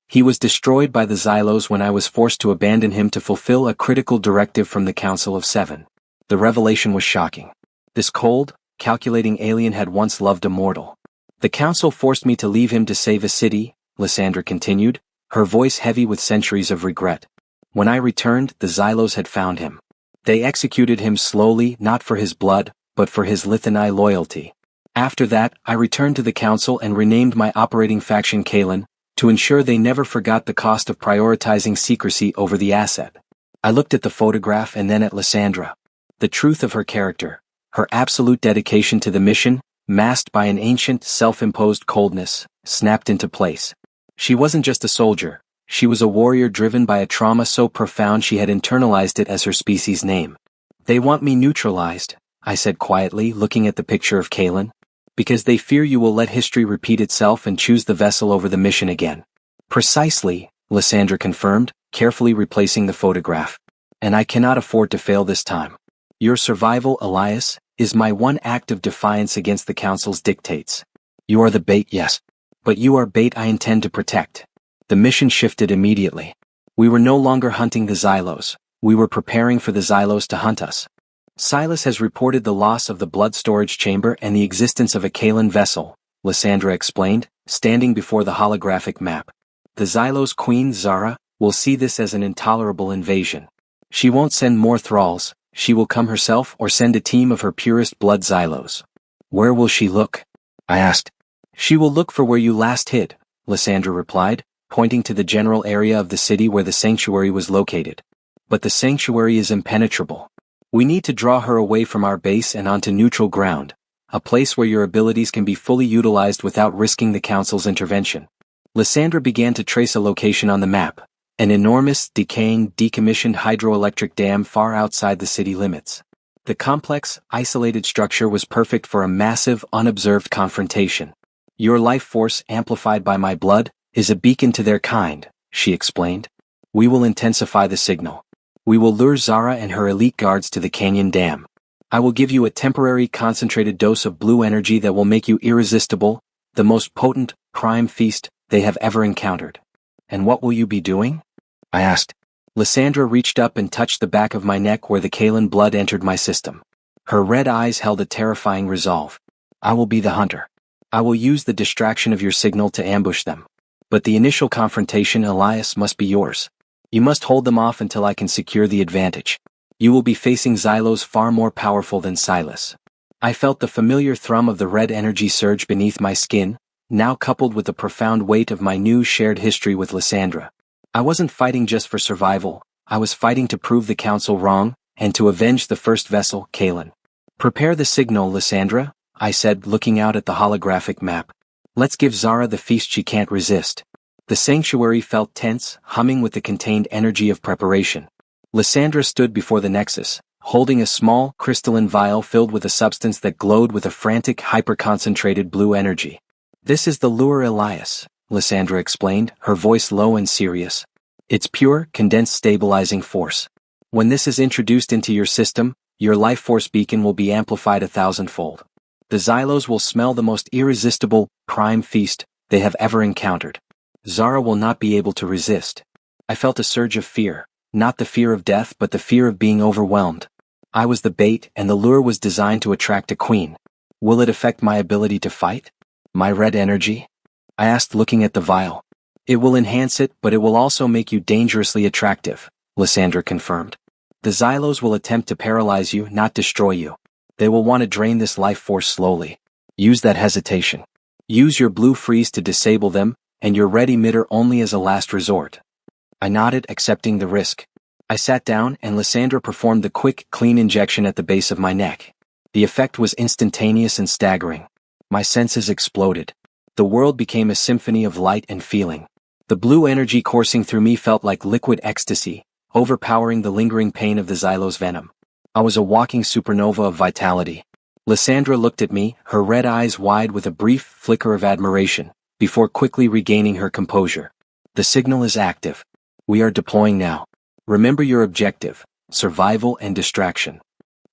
He was destroyed by the Xylos when I was forced to abandon him to fulfill a critical directive from the Council of 7. The revelation was shocking. This cold, calculating alien had once loved a mortal. The Council forced me to leave him to save a city," Lysandra continued, her voice heavy with centuries of regret. "When I returned, the Xylos had found him. They executed him slowly, not for his blood, but for his Lithani loyalty. After that, I returned to the Council and renamed my operating faction Kaelan, to ensure they never forgot the cost of prioritizing secrecy over the asset. I looked at the photograph and then at Lysandra. The truth of her character, her absolute dedication to the mission, masked by an ancient, self-imposed coldness, snapped into place. She wasn't just a soldier, she was a warrior driven by a trauma so profound she had internalized it as her species' name. They want me neutralized, I said quietly, looking at the picture of Kaelin. Because they fear you will let history repeat itself and choose the vessel over the mission again. Precisely, Lysandra confirmed, carefully replacing the photograph. And I cannot afford to fail this time. Your survival, Elias, is my one act of defiance against the Council's dictates. You are the bait, yes. But you are bait I intend to protect. The mission shifted immediately. We were no longer hunting the Xylos, we were preparing for the Xylos to hunt us. Silas has reported the loss of the blood storage chamber and the existence of a Kaelin vessel, Lysandra explained, standing before the holographic map. The Xylos Queen, Zara, will see this as an intolerable invasion. She won't send more thralls, she will come herself or send a team of her purest blood Xylos. Where will she look? I asked. She will look for where you last hid, Lysandra replied, pointing to the general area of the city where the sanctuary was located. But the sanctuary is impenetrable. We need to draw her away from our base and onto neutral ground, a place where your abilities can be fully utilized without risking the Council's intervention. Lysandra began to trace a location on the map, an enormous, decaying, decommissioned hydroelectric dam far outside the city limits. The complex, isolated structure was perfect for a massive, unobserved confrontation. Your life force, amplified by my blood, is a beacon to their kind, she explained. We will intensify the signal. We will lure Zara and her elite guards to the canyon dam. I will give you a temporary concentrated dose of blue energy that will make you irresistible, the most potent, prime feast they have ever encountered. And what will you be doing? I asked. Lysandra reached up and touched the back of my neck where the Kaelin blood entered my system. Her red eyes held a terrifying resolve. I will be the hunter. I will use the distraction of your signal to ambush them. But the initial confrontation, Elias, must be yours. You must hold them off until I can secure the advantage. You will be facing Xylos far more powerful than Silas. I felt the familiar thrum of the red energy surge beneath my skin, now coupled with the profound weight of my new shared history with Lysandra. I wasn't fighting just for survival, I was fighting to prove the Council wrong, and to avenge the first vessel, Kaelin. Prepare the signal, Lysandra, I said, looking out at the holographic map. Let's give Zara the feast she can't resist. The sanctuary felt tense, humming with the contained energy of preparation. Lysandra stood before the nexus, holding a small, crystalline vial filled with a substance that glowed with a frantic, hyper-concentrated blue energy. This is the lure, Elias, Lysandra explained, her voice low and serious. It's pure, condensed stabilizing force. When this is introduced into your system, your life force beacon will be amplified 1,000-fold. The Xylos will smell the most irresistible, prime feast they have ever encountered. Zara will not be able to resist. I felt a surge of fear, not the fear of death but the fear of being overwhelmed. I was the bait and the lure was designed to attract a queen. Will it affect my ability to fight? My red energy? I asked, looking at the vial. It will enhance it, but it will also make you dangerously attractive, Lysandra confirmed. The Xylos will attempt to paralyze you, not destroy you. They will want to drain this life force slowly. Use that hesitation. Use your blue freeze to disable them, and your red emitter only as a last resort. I nodded, accepting the risk. I sat down and Lysandra performed the quick, clean injection at the base of my neck. The effect was instantaneous and staggering. My senses exploded. The world became a symphony of light and feeling. The blue energy coursing through me felt like liquid ecstasy, overpowering the lingering pain of the Xylos venom. I was a walking supernova of vitality. Lysandra looked at me, her red eyes wide with a brief flicker of admiration, before quickly regaining her composure. The signal is active. We are deploying now. Remember your objective, survival and distraction.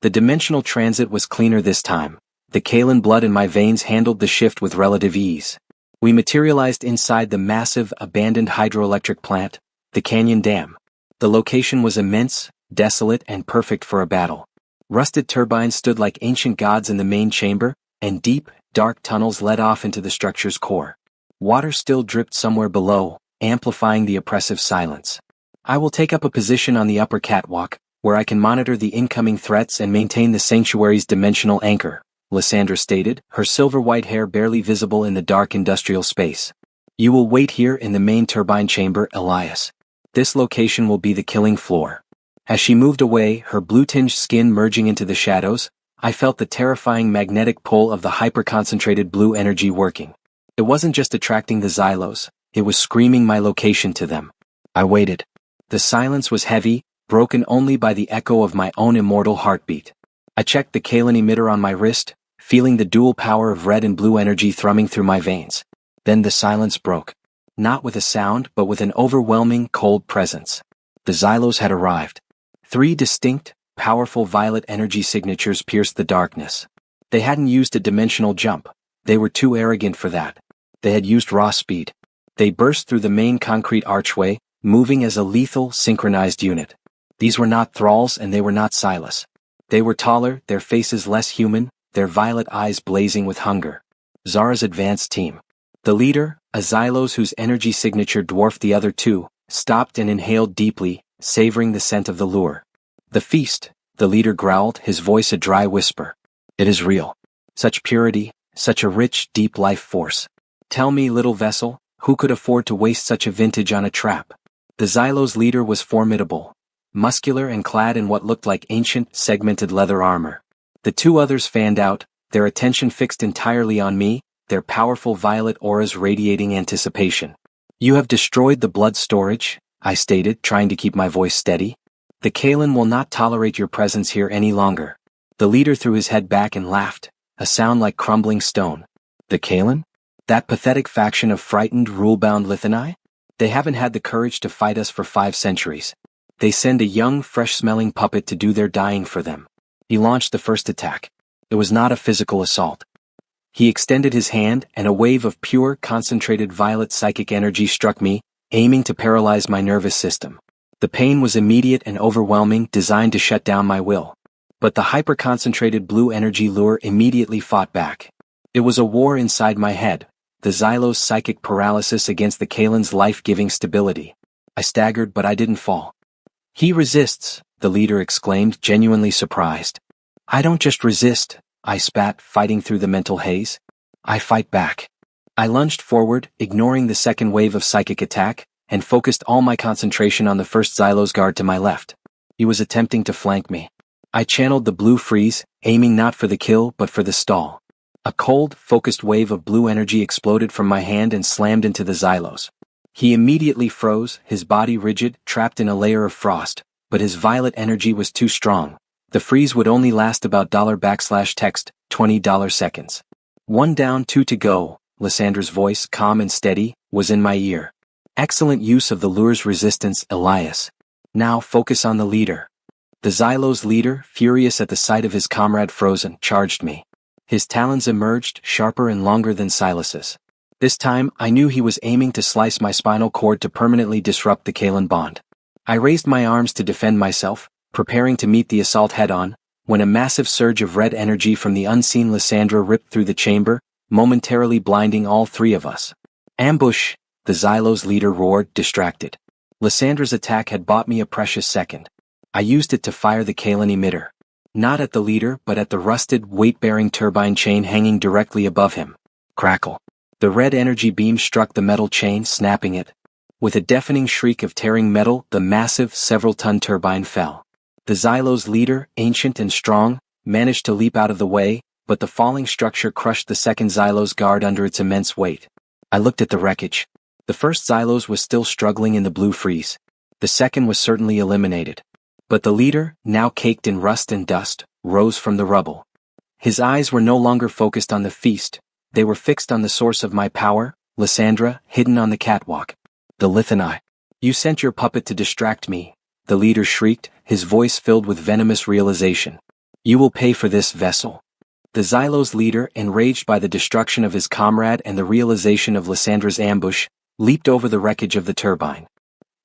The dimensional transit was cleaner this time. The Kaelin blood in my veins handled the shift with relative ease. We materialized inside the massive, abandoned hydroelectric plant, the canyon dam. The location was immense, desolate and perfect for a battle. Rusted turbines stood like ancient gods in the main chamber, and deep, dark tunnels led off into the structure's core. Water still dripped somewhere below, amplifying the oppressive silence. I will take up a position on the upper catwalk, where I can monitor the incoming threats and maintain the sanctuary's dimensional anchor, Lysandra stated, her silver-white hair barely visible in the dark industrial space. You will wait here in the main turbine chamber, Elias. This location will be the killing floor. As she moved away, her blue-tinged skin merging into the shadows, I felt the terrifying magnetic pull of the hyper-concentrated blue energy working. It wasn't just attracting the Xylos, it was screaming my location to them. I waited. The silence was heavy, broken only by the echo of my own immortal heartbeat. I checked the Kalen emitter on my wrist, feeling the dual power of red and blue energy thrumming through my veins. Then the silence broke. Not with a sound, but with an overwhelming, cold presence. The Xylos had arrived. 3 distinct, powerful violet energy signatures pierced the darkness. They hadn't used a dimensional jump. They were too arrogant for that. They had used raw speed. They burst through the main concrete archway, moving as a lethal, synchronized unit. These were not thralls and they were not Silas. They were taller, their faces less human, their violet eyes blazing with hunger. Zara's advanced team. The leader, a Xylos whose energy signature dwarfed the other 2, stopped and inhaled deeply, savoring the scent of the lure. The feast, the leader growled, his voice a dry whisper. It is real. Such purity, such a rich, deep life force. Tell me, little vessel, who could afford to waste such a vintage on a trap? The Xylos leader was formidable, muscular and clad in what looked like ancient, segmented leather armor. The 2 others fanned out, their attention fixed entirely on me, their powerful violet auras radiating anticipation. You have destroyed the blood storage, I stated, trying to keep my voice steady. The Kalen will not tolerate your presence here any longer. The leader threw his head back and laughed, a sound like crumbling stone. The Kalen? That pathetic faction of frightened, rule-bound Lithani? They haven't had the courage to fight us for 5 centuries. They send a young, fresh-smelling puppet to do their dying for them. He launched the first attack. It was not a physical assault. He extended his hand, and a wave of pure, concentrated violet psychic energy struck me, aiming to paralyze my nervous system. The pain was immediate and overwhelming, designed to shut down my will. But the hyper-concentrated blue energy lure immediately fought back. It was a war inside my head, the Xylos' psychic paralysis against the Kalen's life-giving stability. I staggered, but I didn't fall. He resists, the leader exclaimed, genuinely surprised. I don't just resist, I spat, fighting through the mental haze. I fight back. I lunged forward, ignoring the second wave of psychic attack, and focused all my concentration on the first Xylos guard to my left. He was attempting to flank me. I channeled the blue freeze, aiming not for the kill but for the stall. A cold, focused wave of blue energy exploded from my hand and slammed into the Xylos. He immediately froze, his body rigid, trapped in a layer of frost, but his violet energy was too strong. The freeze would only last about $text, $20 seconds. 1 down, 2 to go, Lysandra's voice, calm and steady, was in my ear. Excellent use of the lure's resistance, Elias. Now focus on the leader. The Xylos leader, furious at the sight of his comrade frozen, charged me. His talons emerged, sharper and longer than Silas's. This time, I knew he was aiming to slice my spinal cord to permanently disrupt the Kalen bond. I raised my arms to defend myself, preparing to meet the assault head-on, when a massive surge of red energy from the unseen Lysandra ripped through the chamber, momentarily blinding all 3 of us. Ambush! The Xylos leader roared, distracted. Lysandra's attack had bought me a precious second. I used it to fire the Kalen emitter. Not at the leader, but at the rusted, weight-bearing turbine chain hanging directly above him. Crackle. The red energy beam struck the metal chain, snapping it. With a deafening shriek of tearing metal, the massive, several-ton turbine fell. The Xylos leader, ancient and strong, managed to leap out of the way, but the falling structure crushed the second Xylos guard under its immense weight. I looked at the wreckage. The first Xylos was still struggling in the blue freeze. The second was certainly eliminated. But the leader, now caked in rust and dust, rose from the rubble. His eyes were no longer focused on the feast, they were fixed on the source of my power, Lysandra, hidden on the catwalk. The Lithani. You sent your puppet to distract me, the leader shrieked, his voice filled with venomous realization. You will pay for this, vessel. The Xylos leader, enraged by the destruction of his comrade and the realization of Lysandra's ambush, leaped over the wreckage of the turbine.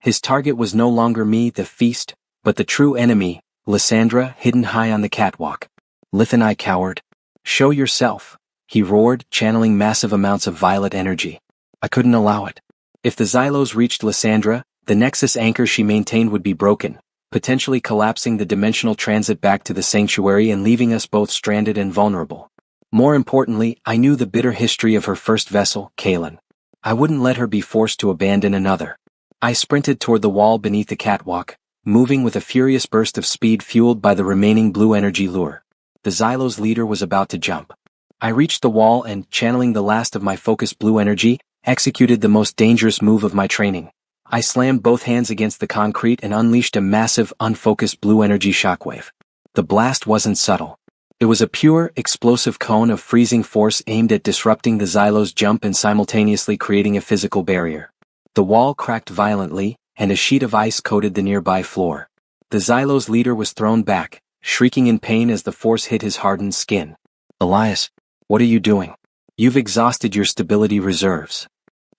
His target was no longer me, the feast, but the true enemy, Lysandra, hidden high on the catwalk. Lithani cowered. Show yourself, he roared, channeling massive amounts of violet energy. I couldn't allow it. If the Xylos reached Lysandra, the nexus anchor she maintained would be broken, potentially collapsing the dimensional transit back to the sanctuary and leaving us both stranded and vulnerable. More importantly, I knew the bitter history of her first vessel, Kalen. I wouldn't let her be forced to abandon another. I sprinted toward the wall beneath the catwalk, moving with a furious burst of speed fueled by the remaining blue energy lure. The Xylo's leader was about to jump. I reached the wall and, channeling the last of my focused blue energy, executed the most dangerous move of my training. I slammed both hands against the concrete and unleashed a massive, unfocused blue energy shockwave. The blast wasn't subtle. It was a pure, explosive cone of freezing force aimed at disrupting the Xylo's jump and simultaneously creating a physical barrier. The wall cracked violently, and a sheet of ice coated the nearby floor. The Xylo's leader was thrown back, shrieking in pain as the force hit his hardened skin. Elias, what are you doing? You've exhausted your stability reserves.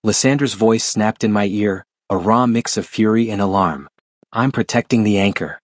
Lysandra's voice snapped in my ear, a raw mix of fury and alarm. I'm protecting the anchor.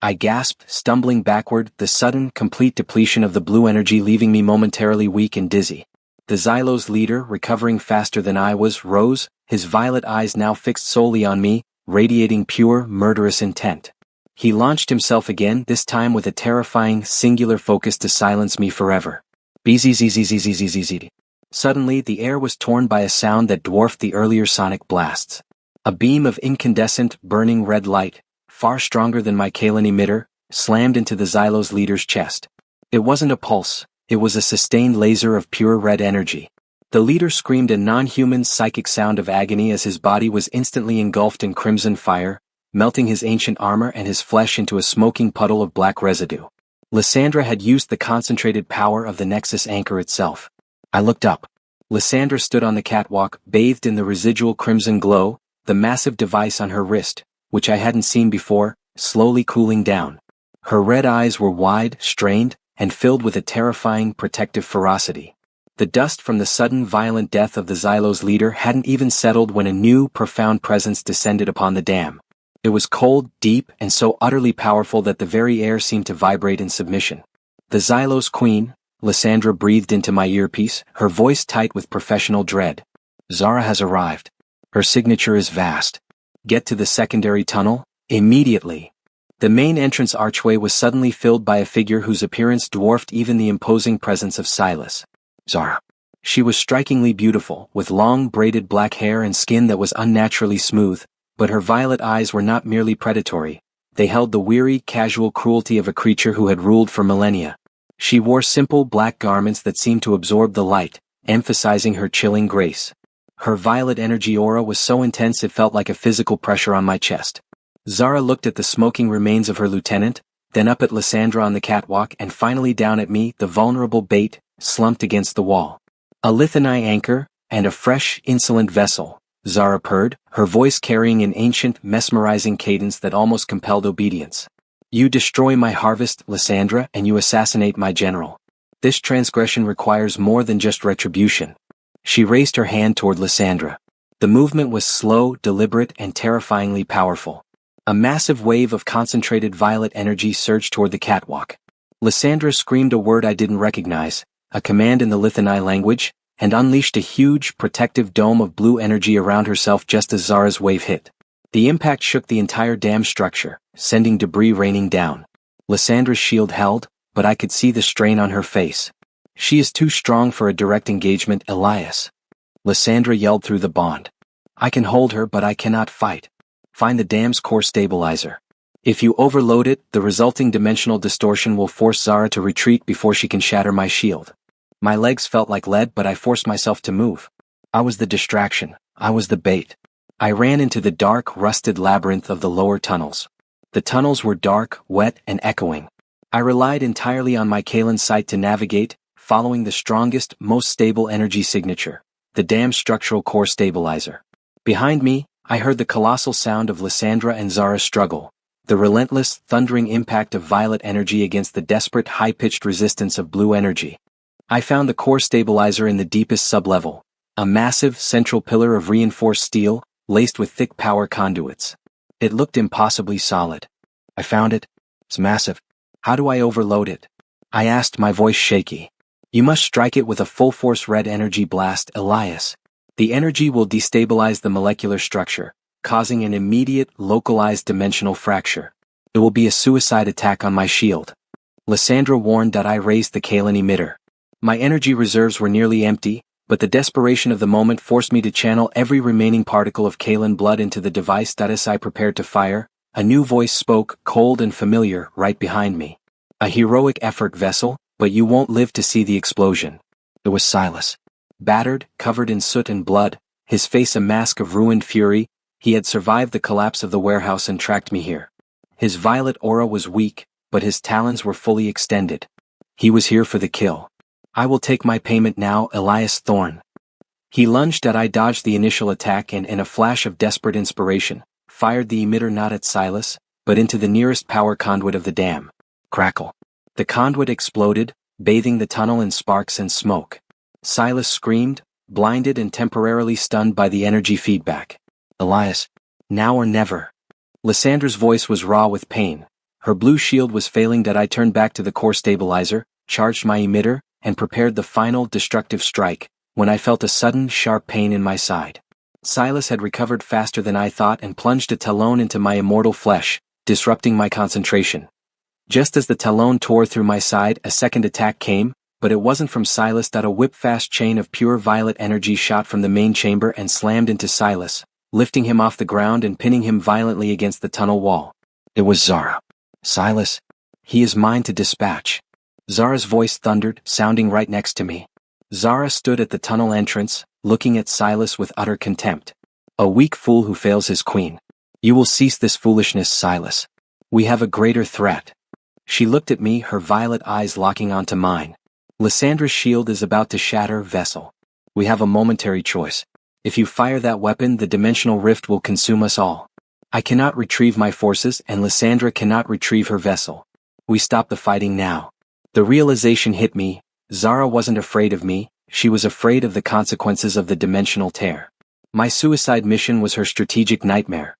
I gasped, stumbling backward, the sudden, complete depletion of the blue energy leaving me momentarily weak and dizzy. The Xylo's leader, recovering faster than I was, rose, his violet eyes now fixed solely on me, radiating pure, murderous intent. He launched himself again, this time with a terrifying, singular focus to silence me forever. Bzzzzzzzzzzz. Suddenly, the air was torn by a sound that dwarfed the earlier sonic blasts. A beam of incandescent, burning red light, far stronger than my Kalan emitter, slammed into the Xylo's leader's chest. It wasn't a pulse, it was a sustained laser of pure red energy. The leader screamed a non-human psychic sound of agony as his body was instantly engulfed in crimson fire, melting his ancient armor and his flesh into a smoking puddle of black residue. Lysandra had used the concentrated power of the Nexus anchor itself. I looked up. Lysandra stood on the catwalk, bathed in the residual crimson glow, the massive device on her wrist, which I hadn't seen before, slowly cooling down. Her red eyes were wide, strained, and filled with a terrifying, protective ferocity. The dust from the sudden violent death of the Xylo's leader hadn't even settled when a new, profound presence descended upon the dam. It was cold, deep, and so utterly powerful that the very air seemed to vibrate in submission. The Xylo's queen, Lysandra breathed into my earpiece, her voice tight with professional dread. Zara has arrived. Her signature is vast. Get to the secondary tunnel, immediately. The main entrance archway was suddenly filled by a figure whose appearance dwarfed even the imposing presence of Silas. Zara. She was strikingly beautiful, with long braided black hair and skin that was unnaturally smooth, but her violet eyes were not merely predatory, they held the weary, casual cruelty of a creature who had ruled for millennia. She wore simple black garments that seemed to absorb the light, emphasizing her chilling grace. Her violet energy aura was so intense it felt like a physical pressure on my chest. Zara looked at the smoking remains of her lieutenant, then up at Lysandra on the catwalk and finally down at me, the vulnerable bait, slumped against the wall. A Lithani anchor, and a fresh, insolent vessel, Zara purred, her voice carrying an ancient, mesmerizing cadence that almost compelled obedience. You destroy my harvest, Lysandra, and you assassinate my general. This transgression requires more than just retribution. She raised her hand toward Lysandra. The movement was slow, deliberate, and terrifyingly powerful. A massive wave of concentrated violet energy surged toward the catwalk. Lysandra screamed a word I didn't recognize, a command in the Lithani language, and unleashed a huge, protective dome of blue energy around herself just as Zara's wave hit. The impact shook the entire dam structure, sending debris raining down. Lysandra's shield held, but I could see the strain on her face. She is too strong for a direct engagement, Elias. Lysandra yelled through the bond. I can hold her, but I cannot fight. Find the dam's core stabilizer. If you overload it, the resulting dimensional distortion will force Zara to retreat before she can shatter my shield. My legs felt like lead, but I forced myself to move. I was the distraction. I was the bait. I ran into the dark, rusted labyrinth of the lower tunnels. The tunnels were dark, wet, and echoing. I relied entirely on my Kalan sight to navigate, following the strongest, most stable energy signature, the dam's structural core stabilizer. Behind me, I heard the colossal sound of Lysandra and Zara's struggle, the relentless, thundering impact of violet energy against the desperate, high-pitched resistance of blue energy. I found the core stabilizer in the deepest sublevel, a massive, central pillar of reinforced steel, laced with thick power conduits. It looked impossibly solid. I found it. It's massive. How do I overload it? I asked, my voice shaky. You must strike it with a full-force red energy blast, Elias. The energy will destabilize the molecular structure, causing an immediate, localized dimensional fracture. It will be a suicide attack on my shield. Lysandra warned that I raised the Kalan emitter. My energy reserves were nearly empty, but the desperation of the moment forced me to channel every remaining particle of Kalen blood into the device. As I prepared to fire, a new voice spoke, cold and familiar, right behind me. A heroic effort, vessel, but you won't live to see the explosion. It was Silas. Battered, covered in soot and blood, his face a mask of ruined fury, he had survived the collapse of the warehouse and tracked me here. His violet aura was weak, but his talons were fully extended. He was here for the kill. I will take my payment now, Elias Thorne. He lunged at I dodged the initial attack and in a flash of desperate inspiration, fired the emitter not at Silas, but into the nearest power conduit of the dam. Crackle. The conduit exploded, bathing the tunnel in sparks and smoke. Silas screamed, blinded and temporarily stunned by the energy feedback. Elias. Now or never. Lyssandra's voice was raw with pain. Her blue shield was failing. I turned back to the core stabilizer, charged my emitter, and prepared the final destructive strike, when I felt a sudden, sharp pain in my side. Silas had recovered faster than I thought and plunged a talon into my immortal flesh, disrupting my concentration. Just as the talon tore through my side, a second attack came, but it wasn't from Silas. A whip-fast chain of pure violet energy shot from the main chamber and slammed into Silas, lifting him off the ground and pinning him violently against the tunnel wall. It was Zara. Silas. He is mine to dispatch. Zara's voice thundered, sounding right next to me. Zara stood at the tunnel entrance, looking at Silas with utter contempt. A weak fool who fails his queen. You will cease this foolishness, Silas. We have a greater threat. She looked at me, her violet eyes locking onto mine. Lyssandra's shield is about to shatter, vessel. We have a momentary choice. If you fire that weapon, the dimensional rift will consume us all. I cannot retrieve my forces and Lysandra cannot retrieve her vessel. We stop the fighting now. The realization hit me. Zara wasn't afraid of me, she was afraid of the consequences of the dimensional tear. My suicide mission was her strategic nightmare.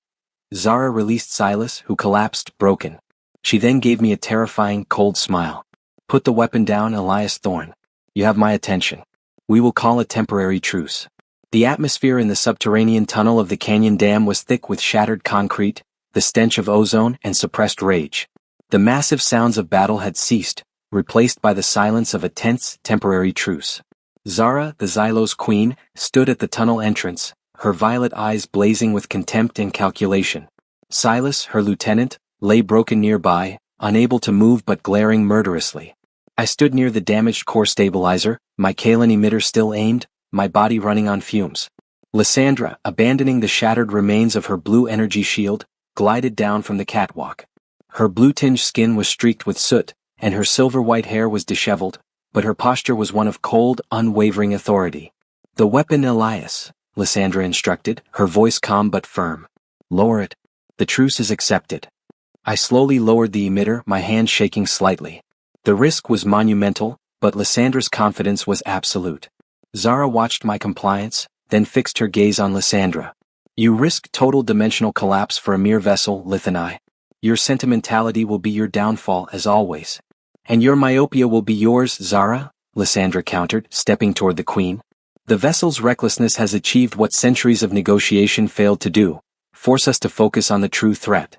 Zara released Silas, who collapsed, broken. She then gave me a terrifying, cold smile. Put the weapon down, Elias Thorne. You have my attention. We will call a temporary truce. The atmosphere in the subterranean tunnel of the canyon dam was thick with shattered concrete, the stench of ozone and suppressed rage. The massive sounds of battle had ceased, replaced by the silence of a tense, temporary truce. Zara, the Xylo's queen, stood at the tunnel entrance, her violet eyes blazing with contempt and calculation. Silas, her lieutenant, lay broken nearby, unable to move but glaring murderously. I stood near the damaged core stabilizer, my Kalen emitter still aimed, my body running on fumes. Lysandra, abandoning the shattered remains of her blue energy shield, glided down from the catwalk. Her blue-tinged skin was streaked with soot, and her silver-white hair was disheveled, but her posture was one of cold, unwavering authority. The weapon, Elias, Lysandra instructed, her voice calm but firm. Lower it. The truce is accepted. I slowly lowered the emitter, my hand shaking slightly. The risk was monumental, but Lysandra's confidence was absolute. Zara watched my compliance, then fixed her gaze on Lysandra. You risk total dimensional collapse for a mere vessel, Lithani. Your sentimentality will be your downfall as always. And your myopia will be yours, Zara, Lysandra countered, stepping toward the queen. The vessel's recklessness has achieved what centuries of negotiation failed to do, force us to focus on the true threat.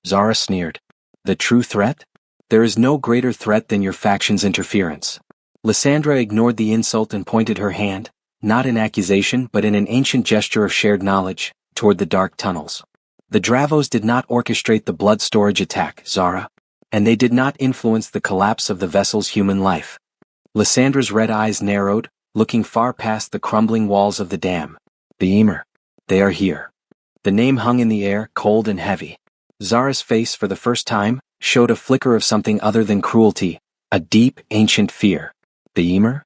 Zara sneered. The true threat? There is no greater threat than your faction's interference. Lysandra ignored the insult and pointed her hand, not in accusation but in an ancient gesture of shared knowledge, toward the dark tunnels. The Dravos did not orchestrate the blood storage attack, Zara. And they did not influence the collapse of the vessel's human life. Lysandra's red eyes narrowed, looking far past the crumbling walls of the dam. The Ymir. They are here. The name hung in the air, cold and heavy. Zara's face, for the first time, showed a flicker of something other than cruelty, a deep, ancient fear. The Ymir?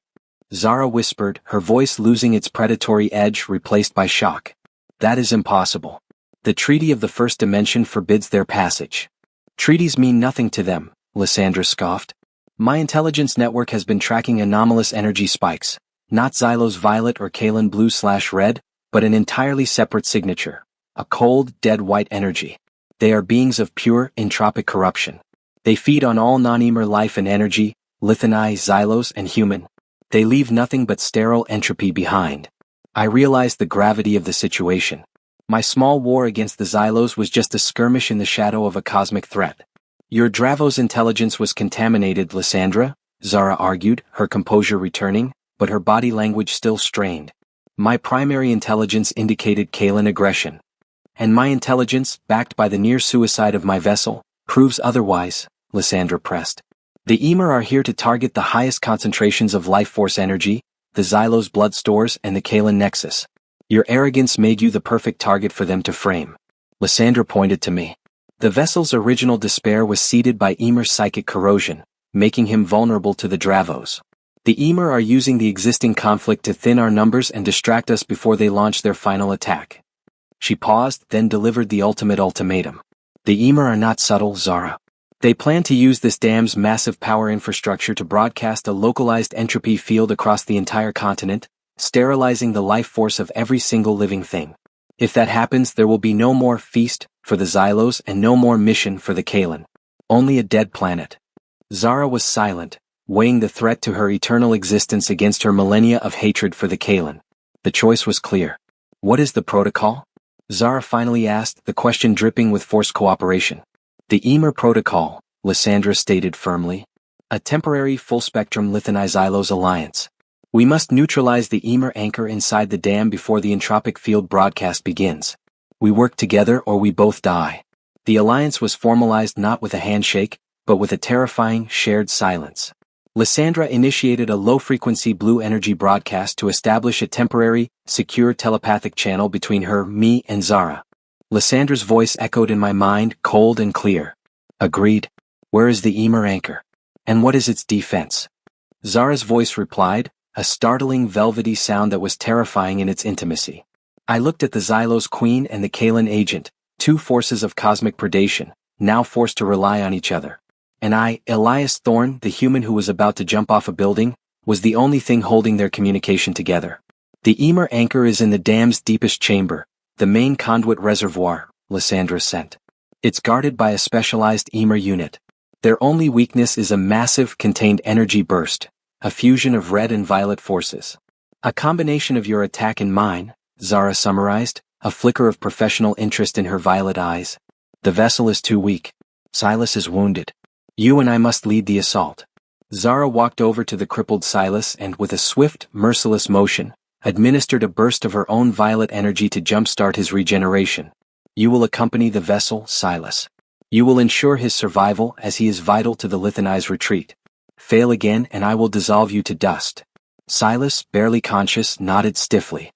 Zara whispered, her voice losing its predatory edge replaced by shock. That is impossible. The Treaty of the First Dimension forbids their passage. Treaties mean nothing to them, Lysandra scoffed. My intelligence network has been tracking anomalous energy spikes, not Xylo's violet or Kalen blue/red, but an entirely separate signature. A cold, dead white energy. They are beings of pure, entropic corruption. They feed on all non-Ymir life and energy, Lithani, Xylos, and human. They leave nothing but sterile entropy behind. I realized the gravity of the situation. My small war against the Xylos was just a skirmish in the shadow of a cosmic threat. Your Dravos intelligence was contaminated, Lysandra, Zara argued, her composure returning. but her body language still strained. My primary intelligence indicated Kaelan aggression. And my intelligence, backed by the near suicide of my vessel, proves otherwise, Lysandra pressed. The Ymir are here to target the highest concentrations of life force energy, the Xylos blood stores and the Kaelan nexus. Your arrogance made you the perfect target for them to frame. Lysandra pointed to me. The vessel's original despair was seeded by Ymir's psychic corrosion, making him vulnerable to the Dravos. The Ymir are using the existing conflict to thin our numbers and distract us before they launch their final attack. She paused, then delivered the ultimate ultimatum. The Ymir are not subtle, Zara. They plan to use this dam's massive power infrastructure to broadcast a localized entropy field across the entire continent, sterilizing the life force of every single living thing. If that happens, there will be no more feast for the Xylos and no more mission for the Kaelan. Only a dead planet. Zara was silent, weighing the threat to her eternal existence against her millennia of hatred for the Kaelan. The choice was clear. What is the protocol? Zara finally asked, the question dripping with forced cooperation. The Ymir Protocol, Lysandra stated firmly. A temporary full-spectrum Lithani-Xylos alliance. We must neutralize the Ymir anchor inside the dam before the entropic field broadcast begins. We work together or we both die. The alliance was formalized not with a handshake, but with a terrifying, shared silence. Lysandra initiated a low-frequency blue energy broadcast to establish a temporary, secure telepathic channel between her, me, and Zara. Lysandra's voice echoed in my mind, cold and clear. Agreed. Where is the Ymir anchor? And what is its defense? Zara's voice replied, a startling velvety sound that was terrifying in its intimacy. I looked at the Xylos Queen and the Kaelan agent, two forces of cosmic predation, now forced to rely on each other. And I, Elias Thorne, the human who was about to jump off a building, was the only thing holding their communication together. The Ymir anchor is in the dam's deepest chamber, the main conduit reservoir, Lysandra sent. It's guarded by a specialized Ymir unit. Their only weakness is a massive contained energy burst, a fusion of red and violet forces. A combination of your attack and mine, Zara summarized, a flicker of professional interest in her violet eyes. The vessel is too weak. Silas is wounded. You and I must lead the assault. Zara walked over to the crippled Silas and, with a swift, merciless motion, administered a burst of her own violet energy to jumpstart his regeneration. You will accompany the vessel, Silas. You will ensure his survival as he is vital to the Lithani's retreat. Fail again and I will dissolve you to dust. Silas, barely conscious, nodded stiffly.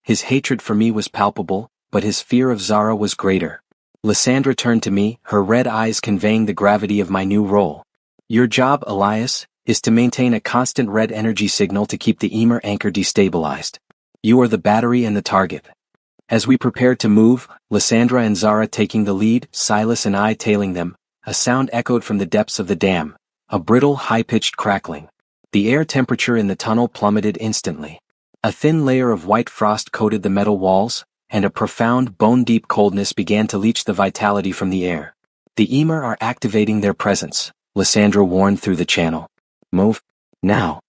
His hatred for me was palpable, but his fear of Zara was greater. Lysandra turned to me, her red eyes conveying the gravity of my new role. Your job, Elias, is to maintain a constant red energy signal to keep the Ymir anchor destabilized. You are the battery and the target. As we prepared to move, Lysandra and Zara taking the lead, Silas and I tailing them, a sound echoed from the depths of the dam, a brittle, high-pitched crackling. The air temperature in the tunnel plummeted instantly. A thin layer of white frost coated the metal walls, and a profound, bone-deep coldness began to leach the vitality from the air. The Ymir are activating their presence, Lysandra warned through the channel. Move. Now.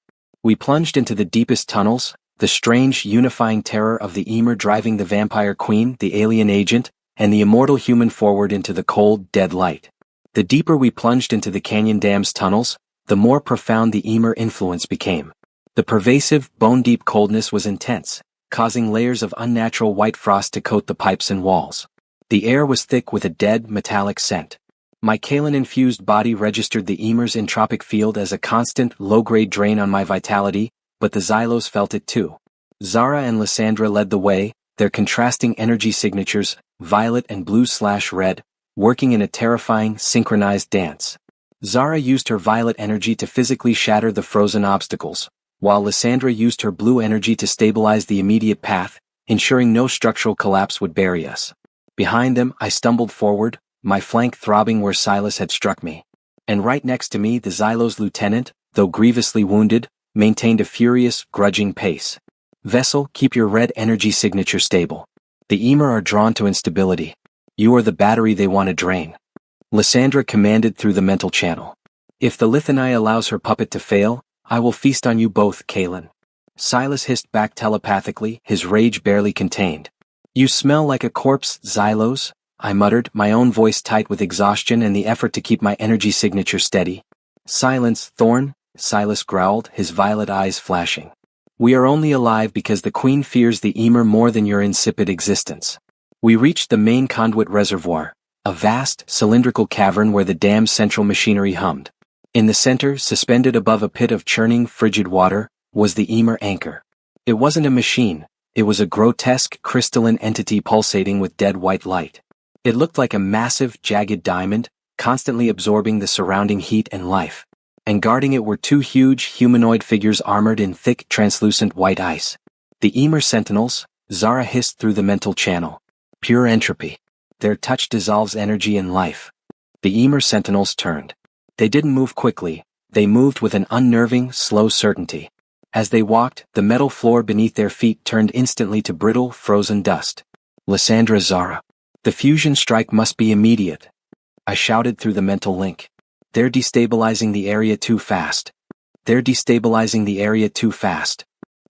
We plunged into the deepest tunnels, the strange, unifying terror of the Ymir driving the vampire queen, the alien agent, and the immortal human forward into the cold, dead light. The deeper we plunged into the canyon dam's tunnels, the more profound the Ymir influence became. The pervasive, bone-deep coldness was intense, causing layers of unnatural white frost to coat the pipes and walls. The air was thick with a dead, metallic scent. My Kaelan-infused body registered the Ymir's entropic field as a constant, low-grade drain on my vitality, but the Xylos felt it too. Zara and Lysandra led the way, their contrasting energy signatures, violet and blue/red, working in a terrifying, synchronized dance. Zara used her violet energy to physically shatter the frozen obstacles, while Lysandra used her blue energy to stabilize the immediate path, ensuring no structural collapse would bury us. Behind them, I stumbled forward, my flank throbbing where Silas had struck me. And right next to me, the Xylos lieutenant, though grievously wounded, maintained a furious, grudging pace. Vessel, keep your red energy signature stable. The Ymir are drawn to instability. You are the battery they want to drain. Lysandra commanded through the mental channel. If the Lithani allows her puppet to fail, I will feast on you both, Kaelan. Silas hissed back telepathically, his rage barely contained. You smell like a corpse, Xylos, I muttered, my own voice tight with exhaustion and the effort to keep my energy signature steady. Silence, Thorn, Silas growled, his violet eyes flashing. We are only alive because the Queen fears the Emer more than your insipid existence. We reached the main conduit reservoir, a vast, cylindrical cavern where the dam's central machinery hummed. In the center, suspended above a pit of churning, frigid water, was the Emer anchor. It wasn't a machine, it was a grotesque, crystalline entity pulsating with dead white light. It looked like a massive, jagged diamond, constantly absorbing the surrounding heat and life. And guarding it were two huge, humanoid figures armored in thick, translucent white ice. The Emer sentinels, Zara hissed through the mental channel. Pure entropy. Their touch dissolves energy and life. The Emer sentinels turned. They didn't move quickly, they moved with an unnerving, slow certainty. As they walked, the metal floor beneath their feet turned instantly to brittle, frozen dust. Lysandra, Zara. The fusion strike must be immediate. I shouted through the mental link. They're destabilizing the area too fast. They're destabilizing the area too fast.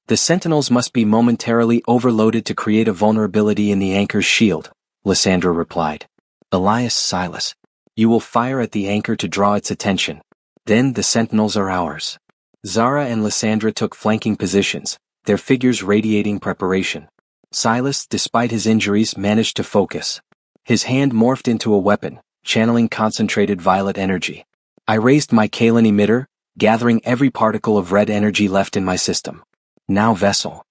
The sentinels must be momentarily overloaded to create a vulnerability in the anchor's shield, Lysandra replied. Elias, Silas. You will fire at the anchor to draw its attention. Then the sentinels are ours. Zara and Lysandra took flanking positions, their figures radiating preparation. Silas, despite his injuries, managed to focus. His hand morphed into a weapon, channeling concentrated violet energy. I raised my Kalan emitter, gathering every particle of red energy left in my system. Now vessel.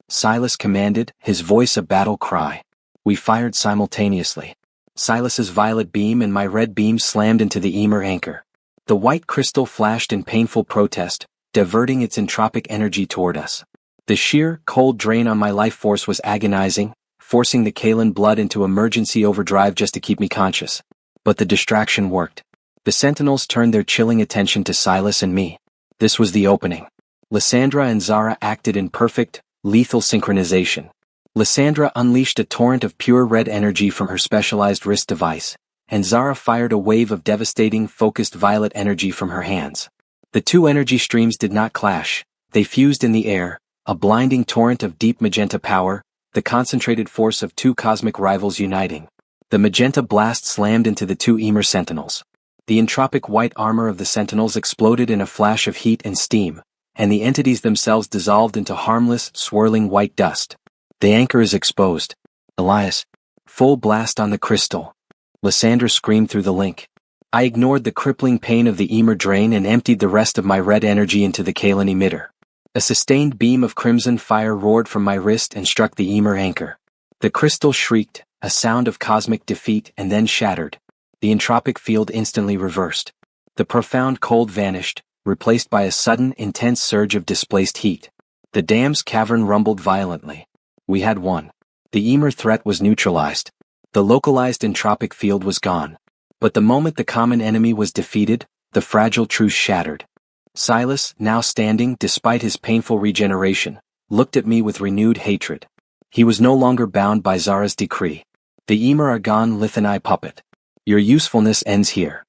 Silas commanded, his voice a battle cry. We fired simultaneously. Silas's violet beam and my red beam slammed into the Emer anchor. The white crystal flashed in painful protest, diverting its entropic energy toward us. The sheer, cold drain on my life force was agonizing, forcing the Kalan blood into emergency overdrive just to keep me conscious. But the distraction worked. The sentinels turned their chilling attention to Silas and me. This was the opening. Lysandra and Zara acted in perfect, lethal synchronization. Lysandra unleashed a torrent of pure red energy from her specialized wrist device, and Zara fired a wave of devastating, focused violet energy from her hands. The two energy streams did not clash, they fused in the air, a blinding torrent of deep magenta power, the concentrated force of two cosmic rivals uniting. The magenta blast slammed into the two Emer sentinels. The entropic white armor of the sentinels exploded in a flash of heat and steam, and the entities themselves dissolved into harmless, swirling white dust. The anchor is exposed. Elias. Full blast on the crystal. Lysandra screamed through the link. I ignored the crippling pain of the Emer drain and emptied the rest of my red energy into the Kalan emitter. A sustained beam of crimson fire roared from my wrist and struck the Emer anchor. The crystal shrieked, a sound of cosmic defeat, and then shattered. The entropic field instantly reversed. The profound cold vanished, replaced by a sudden, intense surge of displaced heat. The dam's cavern rumbled violently. We had won. The Emer threat was neutralized. The localized entropic field was gone. But the moment the common enemy was defeated, the fragile truce shattered. Silas, now standing despite his painful regeneration, looked at me with renewed hatred. He was no longer bound by Zara's decree. The Emer are gone, Lithani puppet. Your usefulness ends here.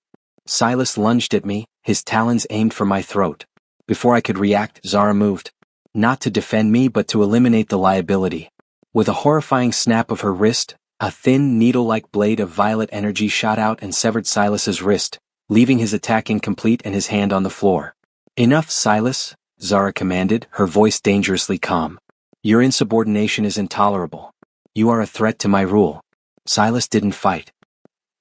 Silas lunged at me, his talons aimed for my throat. Before I could react, Zara moved. Not to defend me but to eliminate the liability. With a horrifying snap of her wrist, a thin needle-like blade of violet energy shot out and severed Silas's wrist, leaving his attack incomplete and his hand on the floor. Enough, Silas, Zara commanded, her voice dangerously calm. Your insubordination is intolerable. You are a threat to my rule. Silas didn't fight.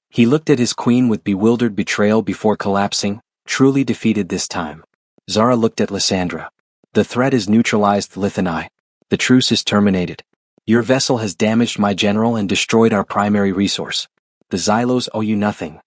He looked at his queen with bewildered betrayal before collapsing, truly defeated this time. Zara looked at Lysandra. The threat is neutralized, Lithani. The truce is terminated. Your vessel has damaged my general and destroyed our primary resource. The Xylos owe you nothing.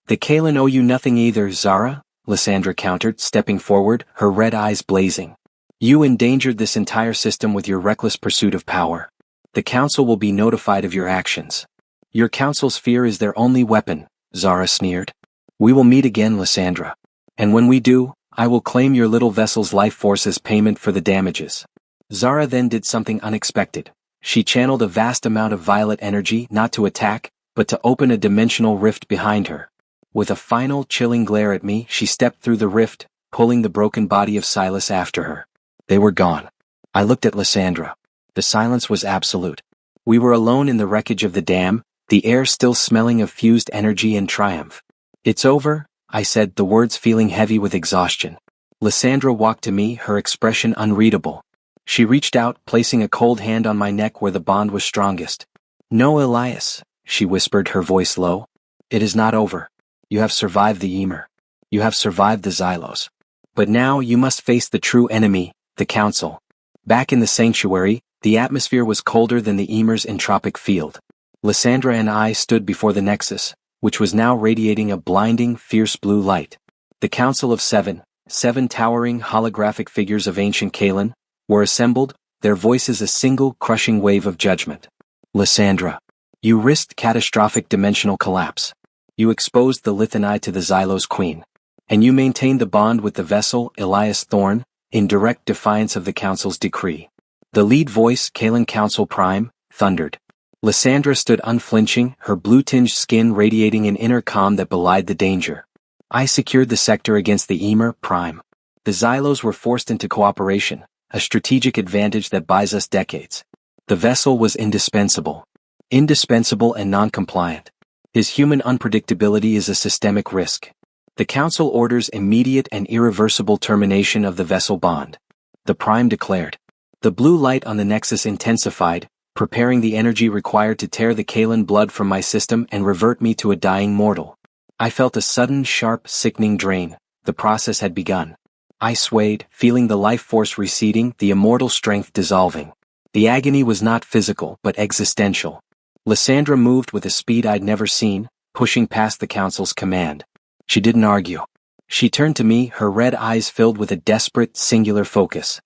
The Kalan owe you nothing either, Zara, Lysandra countered, stepping forward, her red eyes blazing. You endangered this entire system with your reckless pursuit of power. The council will be notified of your actions. Your council's fear is their only weapon, Zara sneered. We will meet again, Lysandra. And when we do, I will claim your little vessel's life force as payment for the damages. Zara then did something unexpected. She channeled a vast amount of violet energy not to attack, but to open a dimensional rift behind her. With a final chilling glare at me, she stepped through the rift, pulling the broken body of Silas after her. They were gone. I looked at Lysandra. The silence was absolute. We were alone in the wreckage of the dam, the air still smelling of fused energy and triumph. It's over, I said, the words feeling heavy with exhaustion. Lysandra walked to me, her expression unreadable. She reached out, placing a cold hand on my neck where the bond was strongest. "No, Elias," she whispered, her voice low. "It is not over. You have survived the Ymir. You have survived the Xylos. But now you must face the true enemy, the Council." Back in the sanctuary, the atmosphere was colder than the Ymir's entropic field. Lysandra and I stood before the Nexus, which was now radiating a blinding, fierce blue light. The Council of Seven, 7 towering holographic figures of ancient Kaelin, were assembled, their voices a single crushing wave of judgment. "Lysandra, you risked catastrophic dimensional collapse. You exposed the Lithani to the Xylos Queen. And you maintained the bond with the vessel, Elias Thorn, in direct defiance of the Council's decree." The lead voice, Kaelin Council Prime, thundered. Lysandra stood unflinching, her blue-tinged skin radiating an inner calm that belied the danger. "I secured the sector against the Ymir, Prime. The Xylos were forced into cooperation, a strategic advantage that buys us decades. The vessel was indispensable. Indispensable and non-compliant. His human unpredictability is a systemic risk. The Council orders immediate and irreversible termination of the vessel bond," the Prime declared. The blue light on the Nexus intensified, preparing the energy required to tear the Kaelin blood from my system and revert me to a dying mortal. I felt a sudden, sharp, sickening drain. The process had begun. I swayed, feeling the life force receding, the immortal strength dissolving. The agony was not physical, but existential. Lysandra moved with a speed I'd never seen, pushing past the Council's command. She didn't argue. She turned to me, her red eyes filled with a desperate, singular focus.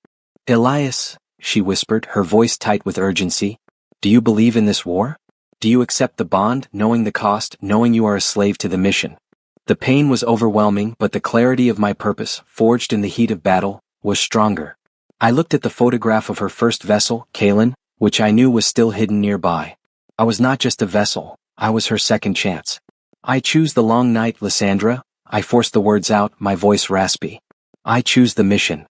"Elias," she whispered, her voice tight with urgency, "do you believe in this war? Do you accept the bond, knowing the cost, knowing you are a slave to the mission?" The pain was overwhelming, but the clarity of my purpose, forged in the heat of battle, was stronger. I looked at the photograph of her first vessel, Kaelin, which I knew was still hidden nearby. I was not just a vessel, I was her second chance. "I choose the long night, Lysandra," I forced the words out, my voice raspy. "I choose the mission."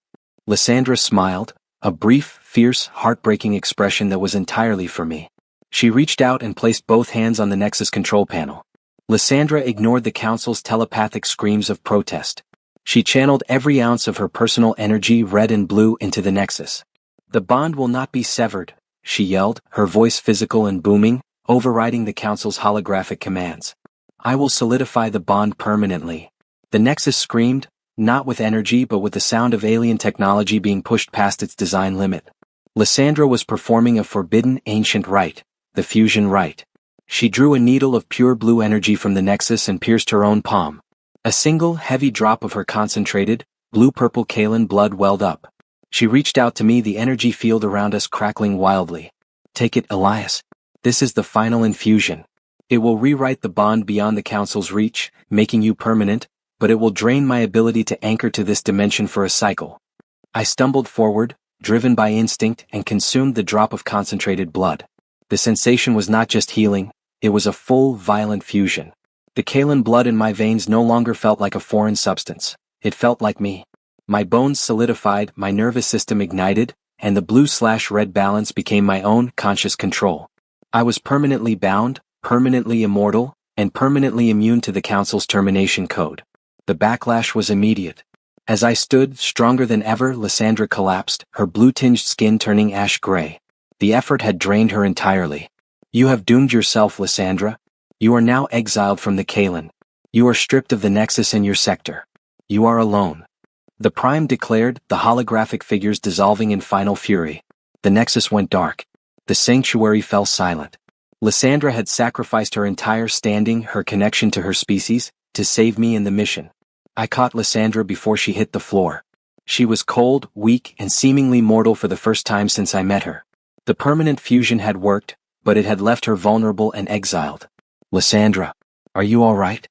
Lysandra smiled, a brief, fierce, heartbreaking expression that was entirely for me. She reached out and placed both hands on the Nexus control panel. Lysandra ignored the Council's telepathic screams of protest. She channeled every ounce of her personal energy, red and blue, into the Nexus. "The bond will not be severed," she yelled, her voice physical and booming, overriding the Council's holographic commands. "I will solidify the bond permanently." The Nexus screamed, not with energy but with the sound of alien technology being pushed past its design limit. Lysandra was performing a forbidden ancient rite, the fusion rite. She drew a needle of pure blue energy from the Nexus and pierced her own palm. A single, heavy drop of her concentrated, blue-purple Kaelin blood welled up. She reached out to me, the energy field around us crackling wildly. "Take it, Elias. This is the final infusion. It will rewrite the bond beyond the Council's reach, making you permanent, but it will drain my ability to anchor to this dimension for a cycle." I stumbled forward, driven by instinct, and consumed the drop of concentrated blood. The sensation was not just healing, it was a full, violent fusion. The Kaelin blood in my veins no longer felt like a foreign substance. It felt like me. My bones solidified, my nervous system ignited, and the blue/red balance became my own conscious control. I was permanently bound, permanently immortal, and permanently immune to the Council's termination code. The backlash was immediate. As I stood, stronger than ever, Lysandra collapsed, her blue-tinged skin turning ash-gray. The effort had drained her entirely. "You have doomed yourself, Lysandra. You are now exiled from the Kaelin. You are stripped of the Nexus and your sector. You are alone." The Prime declared, the holographic figures dissolving in final fury. The Nexus went dark. The sanctuary fell silent. Lysandra had sacrificed her entire standing, her connection to her species, to save me in the mission. I caught Lysandra before she hit the floor. She was cold, weak, and seemingly mortal for the first time since I met her. The permanent fusion had worked, but it had left her vulnerable and exiled. "Lysandra, are you all right?"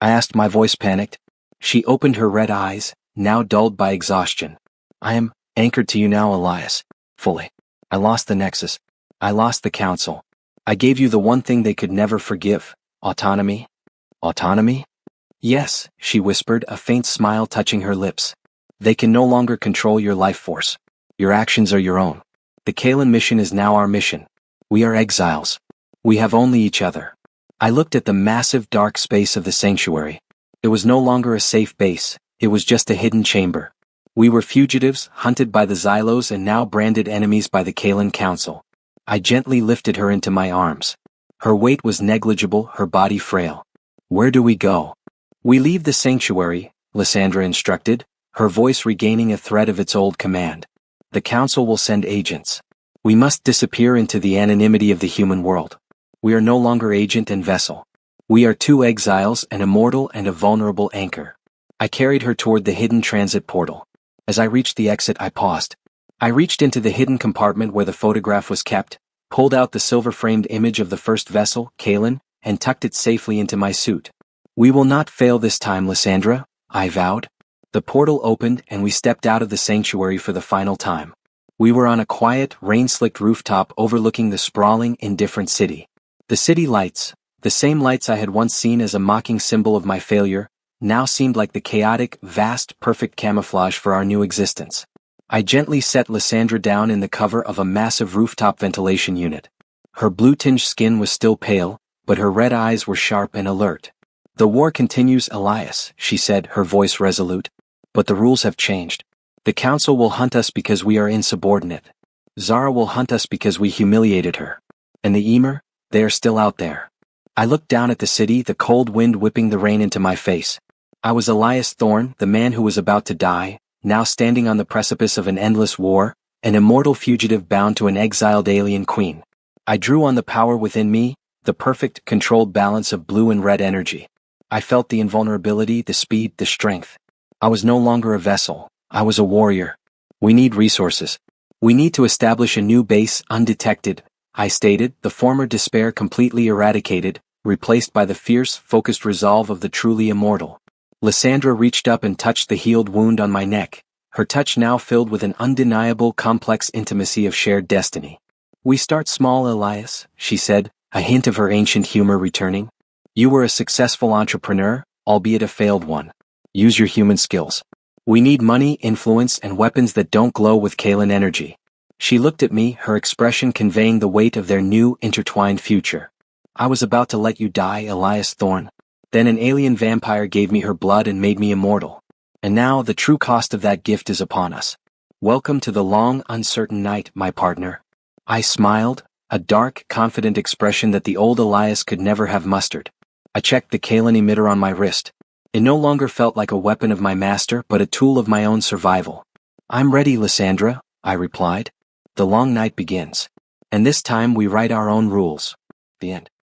I asked, my voice panicked. She opened her red eyes, now dulled by exhaustion. "I am anchored to you now, Elias. Fully. I lost the Nexus. I lost the Council. I gave you the one thing they could never forgive, autonomy." "Autonomy?" "Yes," she whispered, a faint smile touching her lips. "They can no longer control your life force. Your actions are your own. The Kaelin mission is now our mission. We are exiles. We have only each other." I looked at the massive dark space of the sanctuary. It was no longer a safe base, it was just a hidden chamber. We were fugitives, hunted by the Xylos and now branded enemies by the Kalan Council. I gently lifted her into my arms. Her weight was negligible, her body frail. Where do we go? We leave the sanctuary, Lysandra instructed, her voice regaining a thread of its old command. The Council will send agents. We must disappear into the anonymity of the human world. We are no longer agent and vessel. We are two exiles, an immortal and a vulnerable anchor. I carried her toward the hidden transit portal. As I reached the exit, I paused. I reached into the hidden compartment where the photograph was kept, pulled out the silver-framed image of the first vessel, Kalan, and tucked it safely into my suit. We will not fail this time, Lysandra, I vowed. The portal opened and we stepped out of the sanctuary for the final time. We were on a quiet, rain-slicked rooftop overlooking the sprawling, indifferent city. The city lights, the same lights I had once seen as a mocking symbol of my failure, now seemed like the chaotic, vast, perfect camouflage for our new existence. I gently set Lysandra down in the cover of a massive rooftop ventilation unit. Her blue-tinged skin was still pale, but her red eyes were sharp and alert. The war continues, Elias, she said, her voice resolute. But the rules have changed. The Council will hunt us because we are insubordinate. Zara will hunt us because we humiliated her. And the Ymir, they are still out there. I looked down at the city, the cold wind whipping the rain into my face. I was Elias Thorne, the man who was about to die, now standing on the precipice of an endless war, an immortal fugitive bound to an exiled alien queen. I drew on the power within me, the perfect, controlled balance of blue and red energy. I felt the invulnerability, the speed, the strength. I was no longer a vessel. I was a warrior. We need resources. We need to establish a new base, undetected, I stated, the former despair completely eradicated, replaced by the fierce, focused resolve of the truly immortal. Lysandra reached up and touched the healed wound on my neck, her touch now filled with an undeniable, complex intimacy of shared destiny. We start small, Elias, she said, a hint of her ancient humor returning. You were a successful entrepreneur, albeit a failed one. Use your human skills. We need money, influence, and weapons that don't glow with Kalan energy. She looked at me, her expression conveying the weight of their new, intertwined future. I was about to let you die, Elias Thorne. Then an alien vampire gave me her blood and made me immortal. And now the true cost of that gift is upon us. Welcome to the long, uncertain night, my partner. I smiled, a dark, confident expression that the old Elias could never have mustered. I checked the Kalan emitter on my wrist. It no longer felt like a weapon of my master but a tool of my own survival. I'm ready, Lysandra, I replied. The long night begins. And this time we write our own rules. The end.